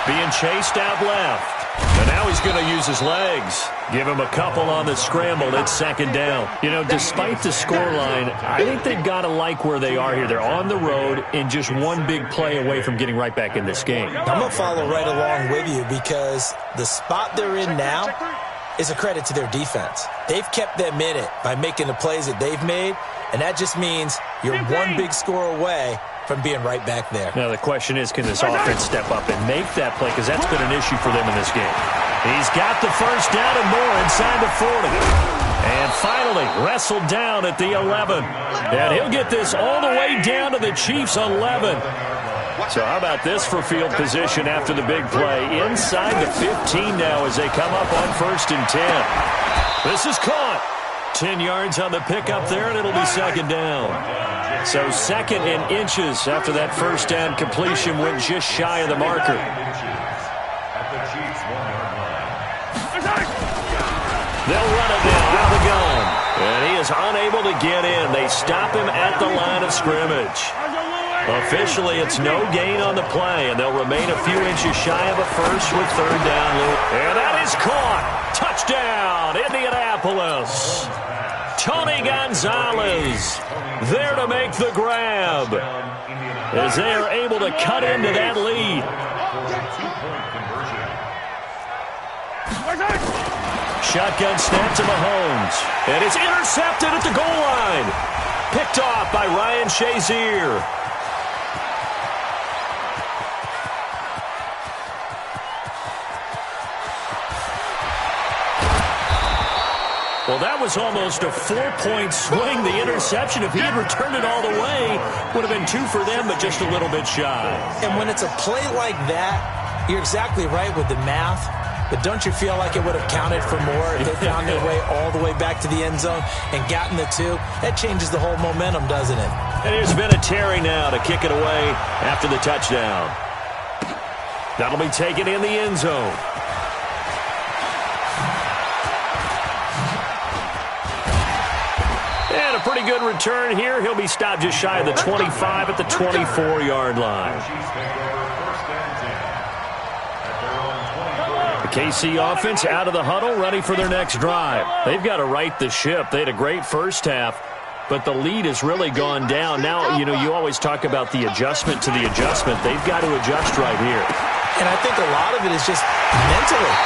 being chased out left. And now he's going to use his legs. Give him a couple on the scramble. It's 2nd down. You know, despite the scoreline, I think they've got to like where they are here. They're on the road and just one big play away from getting right back in this game. I'm going to follow right along with you because the spot they're in now is a credit to their defense. They've kept them in it by making the plays that they've made, and that just means you're one big score away from being right back there. Now the question is, can this offense step up and make that play? Because that's been an issue for them in this game. He's got the first down and more inside the 40. And finally wrestled down at the 11. And he'll get this all the way down to the Chiefs' 11. So how about this for field position after the big play? Inside the 15 now as they come up on 1st and 10. This is caught. 10 yards on the pickup there, and it'll be 2nd down. So 2nd and inches after that first down completion went just shy of the marker. They'll run it now out of the gun. And he is unable to get in. They stop him at the line of scrimmage. Officially, it's no gain on the play, and they'll remain a few inches shy of a first with third down. And that is caught. Touchdown, Indianapolis. Tony Gonzalez there to make the grab as they are able to cut into that lead. Shotgun snap to Mahomes, and it's intercepted at the goal line. Picked off by Ryan Shazier. Well, that was almost a 4-point swing. The interception, if he had returned it all the way, would have been 2 for them, but just a little bit shy. And when it's a play like that, you're exactly right with the math. But don't you feel like it would have counted for more if they found their way all the way back to the end zone and gotten the 2? That changes the whole momentum, doesn't it? And there's been a Terry now to kick it away after the touchdown. That'll be taken in the end zone. And a pretty good return here. He'll be stopped just shy of the 25 at the 24-yard line. The KC offense out of the huddle, ready for their next drive. They've got to right the ship. They had a great first half, but the lead has really gone down. Now, you always talk about the adjustment to the adjustment. They've got to adjust right here. And I think a lot of it is just mentally.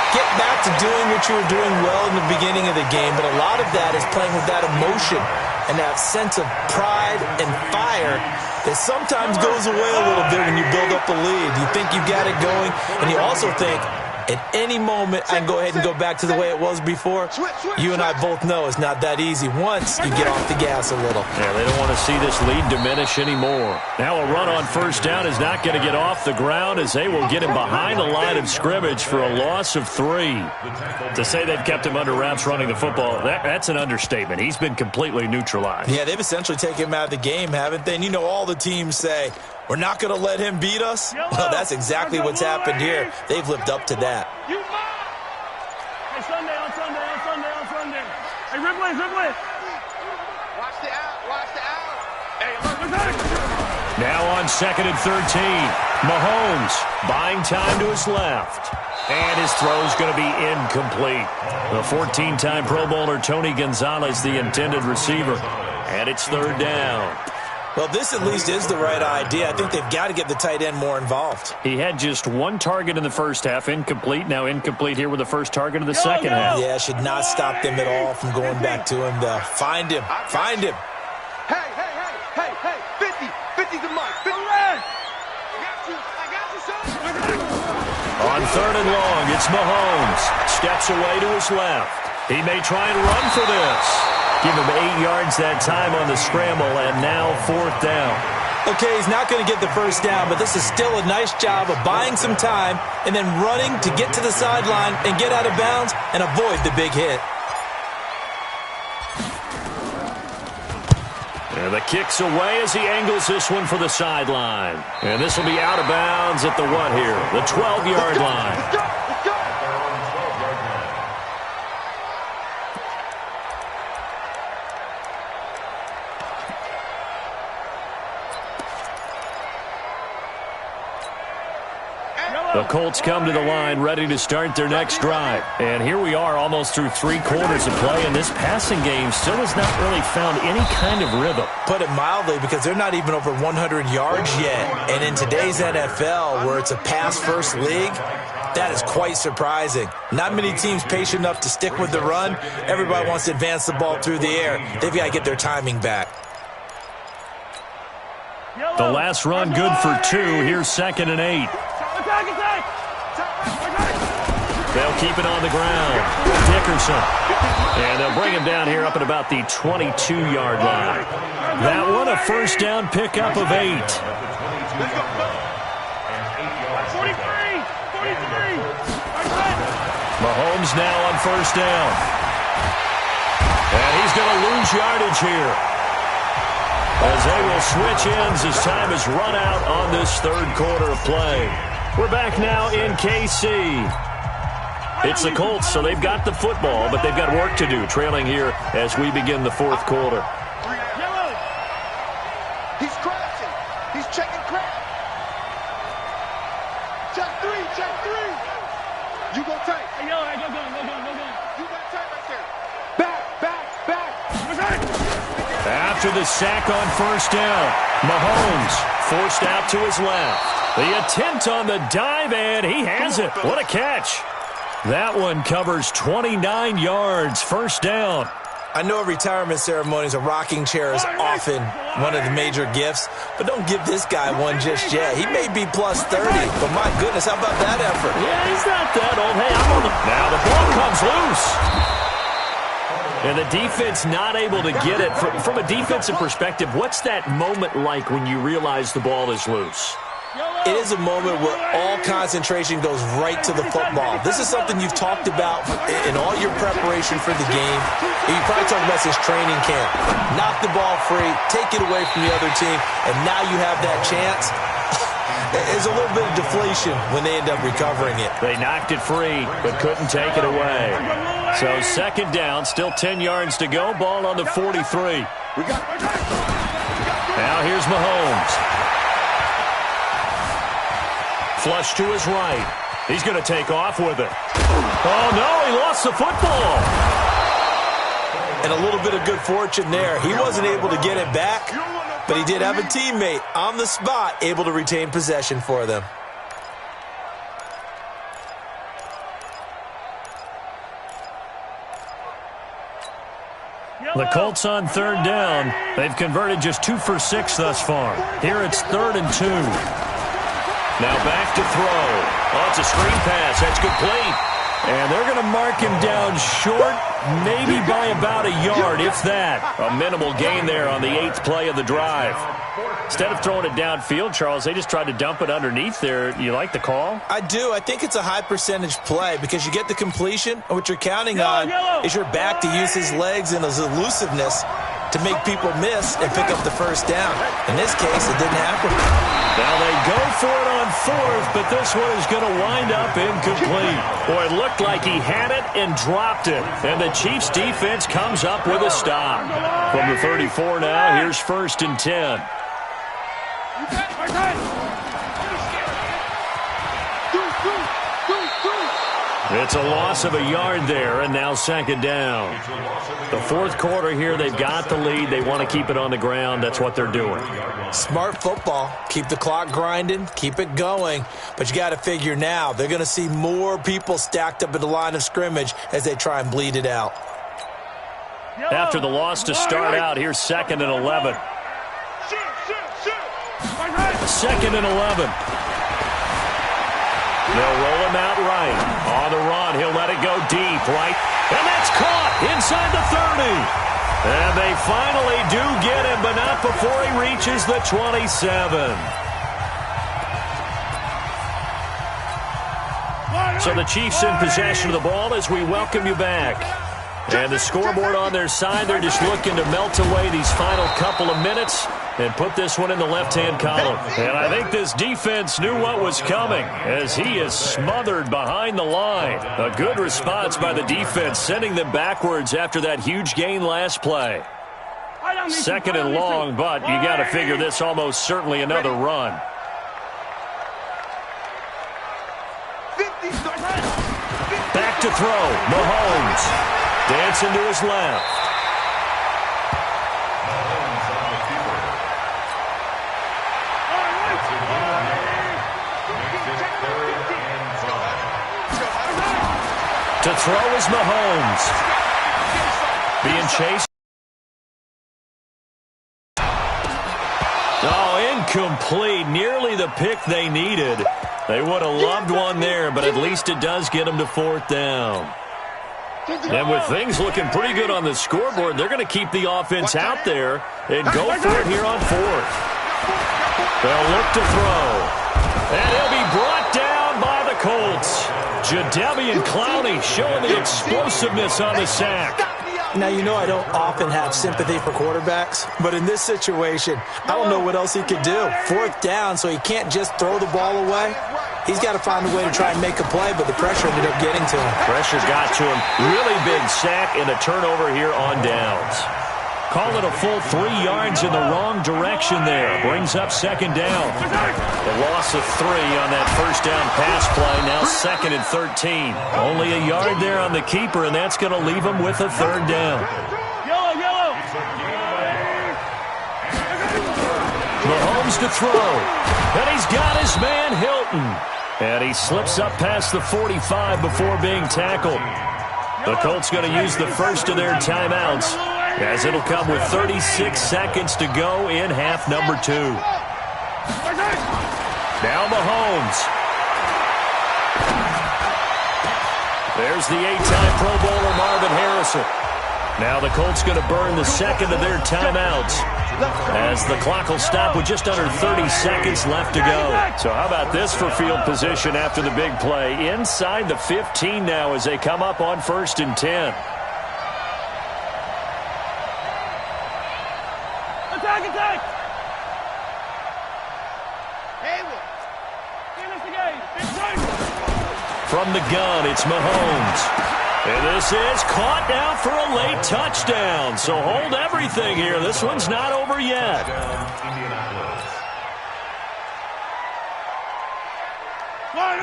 Get back to doing what you were doing well in the beginning of the game, but a lot of that is playing with that emotion and that sense of pride and fire that sometimes goes away a little bit when you build up a lead. You think you got it going, and you also think, at any moment, I can go ahead and go back to the way it was before. You and I both know it's not that easy once you get off the gas a little. Yeah, they don't want to see this lead diminish anymore. Now a run on first down is not going to get off the ground as they will get him behind the line of scrimmage for a loss of 3. To say they've kept him under wraps running the football, that's an understatement. He's been completely neutralized. Yeah, they've essentially taken him out of the game, haven't they? And all the teams say, we're not going to let him beat us. Well, that's exactly what's happened here. They've lived up to that. Hey, Sunday. Hey, Ripley. Watch the out. Hey, Look. Now on 2nd and 13, Mahomes buying time to his left. And his throw's going to be incomplete. The 14-time Pro Bowler Tony Gonzalez, the intended receiver. And it's third down. Well, this at least is the right idea. I think they've got to get the tight end more involved. He had just 1 target in the first half, incomplete. Now incomplete here with the first target of the second half. Yeah, should not stop them at all from going back to him, though. Find him. Hey. 50's the mark. 50. I got you, son. On 3rd and long, it's Mahomes. Steps away to his left. He may try and run for this. Give him 8 yards that time on the scramble, and now 4th down. Okay, he's not going to get the first down, but this is still a nice job of buying some time and then running to get to the sideline and get out of bounds and avoid the big hit. And the kick's away as he angles this one for the sideline. And this will be out of bounds at the what here? The 12-yard line. Let's go. The Colts come to the line ready to start their next drive. And here we are almost through 3 quarters of play, and this passing game still has not really found any kind of rhythm. Put it mildly, because they're not even over 100 yards yet. And in today's NFL, where it's a pass-first league, that is quite surprising. Not many teams patient enough to stick with the run. Everybody wants to advance the ball through the air. They've got to get their timing back. The last run good for 2. Here's 2nd and 8. They'll keep it on the ground. Dickerson. And they'll bring him down here up at about the 22-yard line. That one a first down pickup of 8. 43. Mahomes now on first down. And he's going to lose yardage here, as they will switch ends as time is run out on this 3rd quarter of play. We're back now in KC. It's the Colts, so they've got the football, but they've got work to do, trailing here as we begin the 4th quarter. He's crashing. He's checking crack. Check three, check three. You go tight. Hey, yo, hey, go gun. You got tight right there. Back. After the sack on first down, Mahomes forced out to his left. The attempt on the dive, and he has it. What a catch. That one covers 29 yards, first down. I know at retirement ceremonies, a rocking chair is often one of the major gifts, but don't give this guy one just yet. He may be plus 30, but my goodness, how about that effort? Yeah, he's not that old. Hey, I'm on the... Now the ball comes loose. And the defense not able to get it. From a defensive perspective, what's that moment like when you realize the ball is loose? It is a moment where all concentration goes right to the football. This is something you've talked about in all your preparation for the game. You probably talked about since training camp. Knock the ball free, take it away from the other team, and now you have that chance. There's a little bit of deflation when they end up recovering it. They knocked it free, but couldn't take it away. So second down, still 10 yards to go. Ball on the 43. Now here's Mahomes. Flush to his right. He's going to take off with it. Oh, no, he lost the football. And a little bit of good fortune there. He wasn't able to get it back, but he did have a teammate on the spot able to retain possession for them. The Colts on third down. They've converted just 2 for 6 thus far. Here it's 3rd and 2. Now back to throw. Oh, it's a screen pass. That's complete. And they're going to mark him down short, maybe by about a yard, if that. A minimal gain there on the 8th play of the drive. Instead of throwing it downfield, Charles, they just tried to dump it underneath there. You like the call? I do. I think it's a high percentage play because you get the completion, and what you're counting on is your back to use his legs and his elusiveness to make people miss and pick up the first down. In this case, it didn't happen. Now they go for it on 4th, but this one is going to wind up incomplete. Boy, it looked like he had it and dropped it. And the Chiefs defense comes up with a stop. From the 34 now, here's 1st and 10. It's a loss of a yard there, and now 2nd down. The 4th quarter here, they've got the lead. They want to keep it on the ground. That's what they're doing. Smart football. Keep the clock grinding. Keep it going. But you got to figure now, they're going to see more people stacked up at the line of scrimmage as they try and bleed it out. After the loss to start out, here's 2nd and 11. 2nd and 11. They'll roll him out right. On the run, he'll let it go deep, right? And that's caught inside the 30. And they finally do get him, but not before he reaches the 27. So the Chiefs in possession of the ball as we welcome you back. And the scoreboard on their side, they're just looking to melt away these final couple of minutes and put this one in the left-hand column. And I think this defense knew what was coming as he is smothered behind the line. A good response by the defense, sending them backwards after that huge gain last play. 2nd and long, but you got to figure this almost certainly another run. Back to throw, Mahomes. Dancing to his left. To throw is Mahomes. Being chased. Oh, incomplete. Nearly the pick they needed. They would have loved one there, but at least it does get them to 4th down. And with things looking pretty good on the scoreboard, they're going to keep the offense out there and go for it here on 4th. They'll look to throw. And he'll be brought down by the Colts. Jadeveon Clowney showing the explosiveness on the sack. Now, you know I don't often have sympathy for quarterbacks, but in this situation, I don't know what else he could do. 4th down, so he can't just throw the ball away. He's got to find a way to try and make a play, but the pressure ended up getting to him. Pressure got to him. Really big sack and a turnover here on downs. Call it a full 3 yards in the wrong direction there. Brings up second down. The loss of 3 on that first down pass play. Now 2nd and 13. Only a yard there on the keeper, and that's going to leave him with a 3rd down. Yellow. Mahomes to throw. And he's got his man Hilton. And he slips up past the 45 before being tackled. The Colts going to use the first of their timeouts, as it'll come with 36 seconds to go in half number 2. Now Mahomes. There's the 8-time Pro Bowler Marvin Harrison. Now the Colts going to burn the second of their timeouts, as the clock will stop with just under 30 seconds left to go. So how about this for field position after the big play? Inside the 15 now as they come up on 1st and 10. Attack! Finish the game. From the gun, it's Mahomes. And this is caught now for a late touchdown. So hold everything here. This one's not over yet.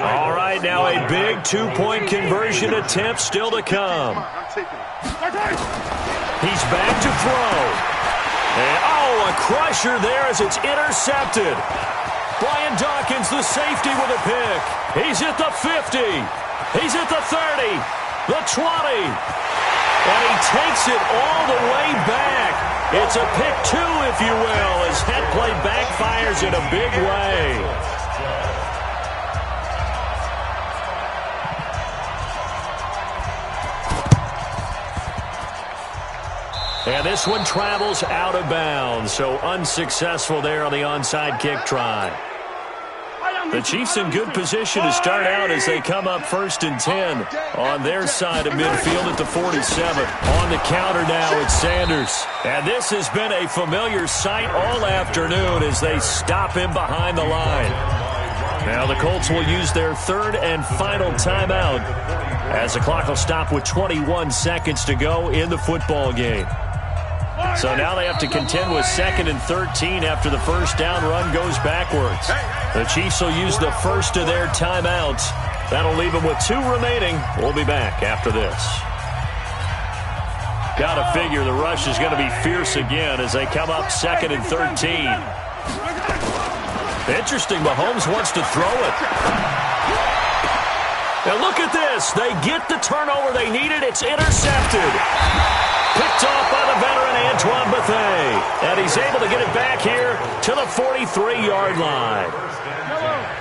All right, now a big 2-point conversion attempt still to come. He's back to throw. And, a crusher there as it's intercepted. Brian Dawkins, the safety, with a pick. He's at the 50. He's at the 30. The 20. And he takes it all the way back. It's a pick 2, if you will, as that play backfires in a big way. And this one travels out of bounds, so unsuccessful there on the onside kick try. The Chiefs in good position to start out as they come up 1st and 10 on their side of midfield at the 47. On the counter now, it's Sanders. And this has been a familiar sight all afternoon as they stop him behind the line. Now the Colts will use their 3rd and final timeout as the clock will stop with 21 seconds to go in the football game. So now they have to contend with 2nd and 13 after the first down run goes backwards. The Chiefs will use the first of their timeouts. That'll leave them with 2 remaining. We'll be back after this. Got to figure the rush is going to be fierce again as they come up 2nd and 13. Interesting, Mahomes wants to throw it. Now look at this. They get the turnover they needed. It's intercepted. Picked off by the veteran Antoine Bethea. And he's able to get it back here to the 43-yard line.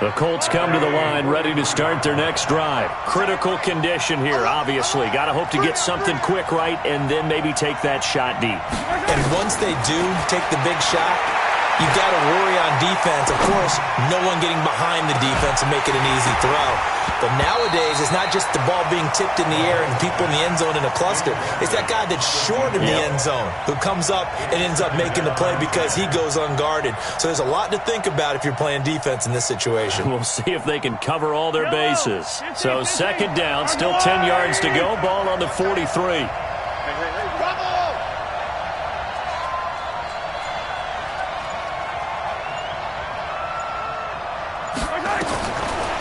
The Colts come to the line ready to start their next drive. Critical condition here, obviously. Got to hope to get something quick right and then maybe take that shot deep. And once they do take the big shot, you've got to worry on defense. Of course, no one getting behind the defense and making an easy throw. But nowadays, it's not just the ball being tipped in the air and people in the end zone in a cluster. It's that guy that's short of the end zone who comes up and ends up making the play because he goes unguarded. So there's a lot to think about if you're playing defense in this situation. We'll see if they can cover all their bases. So 2nd down, still 10 yards to go. Ball on the 43.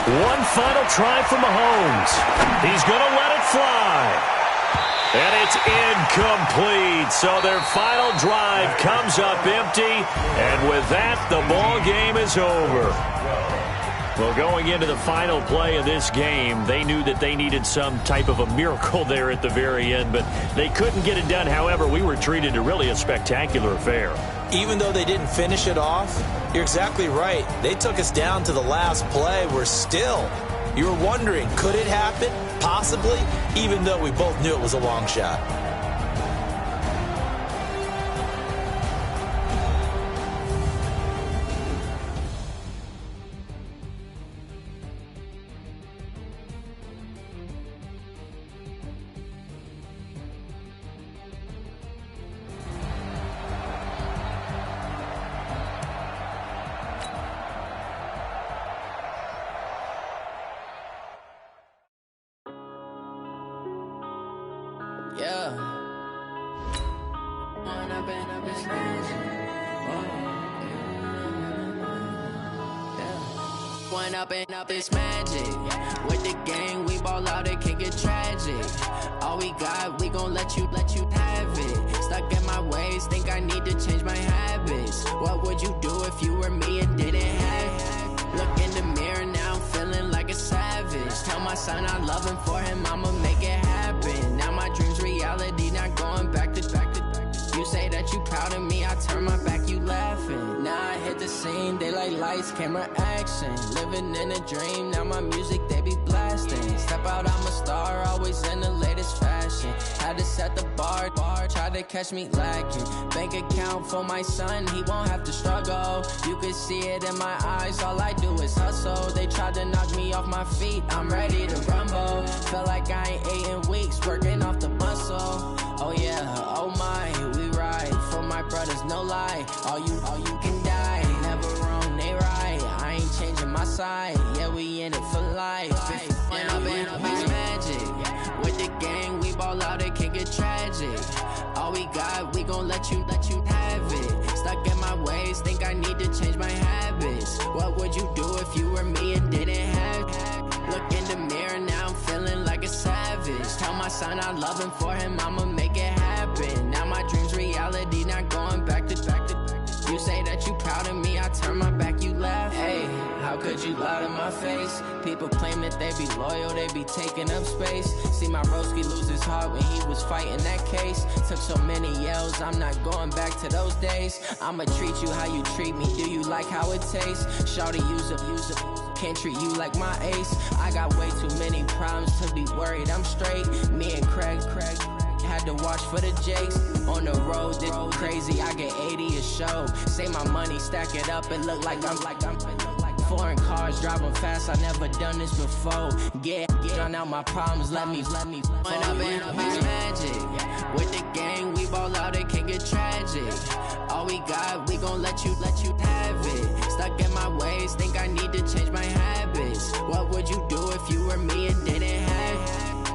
One final try for Mahomes. He's going to let it fly. And it's incomplete. So their final drive comes up empty. And with that, the ball game is over. Well, going into the final play of this game, they knew that they needed some type of a miracle there at the very end, but they couldn't get it done. However, we were treated to really a spectacular affair. Even though they didn't finish it off, you're exactly right. They took us down to the last play. We're still, you were wondering, could it happen? Possibly, even though we both knew it was a long shot. Yeah. One up and up, it's magic. With the gang, we ball out, it can get tragic. All we got, we gon' let you have it. Stuck in my ways, think I need to change my habits. What would you do if you were me and didn't have it? Look in the mirror now, I'm feeling like a savage. Tell my son I love him, for him I'ma make it happen. Now my dream's reality, not going back to. You say that you proud of me, I turn my back, you laughing. Now I hit the scene, they like lights, camera, action. Living in a dream, now my music, they be blasting. Step out, I'm a star, always in the latest fashion. Had to set the bar, try to catch me lacking. Bank account for my son, he won't have to struggle. You can see it in my eyes, all I do is hustle. They tried to knock me off my feet, I'm ready to rumble. Feel like I ain't ate in weeks, working off the muscle. Oh yeah, oh my, we ride for my brothers, no lie. All you can die, never wrong, they right. I ain't changing my side, yeah, we in it for life. And up and up, it's magic. With the gang, we ball out, it can get tragic. All we got, we gon' let you have it. Stuck in my ways, think I need to change my habits. What would you do if you were me and didn't have it? Look in the mirror now, I'm feeling like a savage. Tell my son I love him, for him I'ma make it happen. Now my dream's reality, not going back to. You say that you proud of me, I turn my back, you laugh. Hey, how could you lie to my face? People claim that they be loyal, they be taking up space. See my broski lose his heart when he was fighting that case. Took so many yells, I'm not going back to those days. I'ma treat you how you treat me, do you like how it tastes? Shawty, use up, can't treat you like my ace. I got way too many problems to be worried, I'm straight. Me and Craig had to watch for the Jakes. On the road, this crazy, I get 80 a show. Say my money, stack it up, it look like I'm foreign cars, driving fast, I never done this before. Drown out my problems, let me One up and up, it's magic. With the gang, we ball out, it can get tragic. All we got, we gon' let you have it. Stuck in my ways, think I need to change my habits. What would you do if you were me and didn't have it?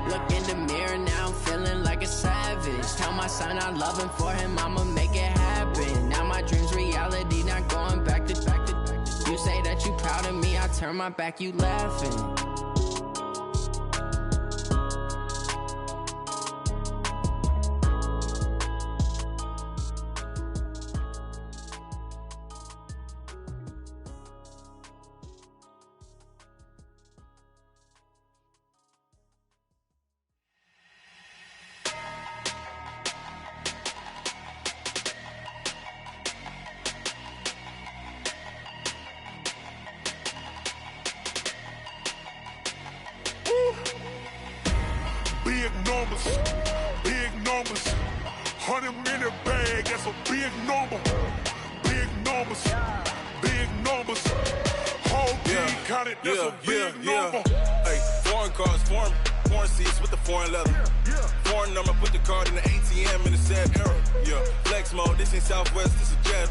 Look in the mirror now, I'm feeling like a savage. Tell my son I love him, for him I'ma make it happen. Now my dream's reality, not going back to. You say that you proud of me, I turn my back, you laughing. Big numbers, 100-minute bag, that's a big number. Big numbers, whole team counted, that's a big number. Hey, foreign cars, foreign seats with the foreign leather. Foreign number, put the card in the ATM in the sad era. Yeah, flex mode, this ain't Southwest, this a jet.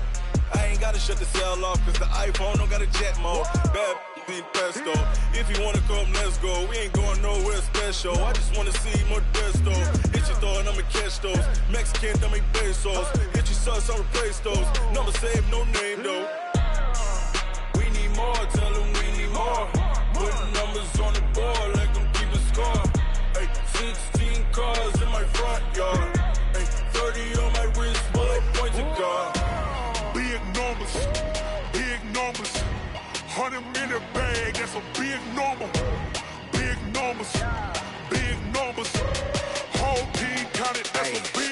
I ain't gotta shut the cell off, cause the iPhone don't got a jet mode. Bad ain't pesto. If you wanna come, let's go. We ain't going nowhere special. I just wanna see more pesto. Hit your throw and I'ma catch those. Mexican, dumb me pesos. Hit your sauce, I'll replace those. Number save, no name though. We need more, tell them we need more. Putting numbers on the board like I'm keeping score. Hey, 16 cars in my front yard. Hey, 30 on my wrist, while I point to God. Big numbers, 100-minute bag, that's a big number. Big numbers, whole team counted, that's a big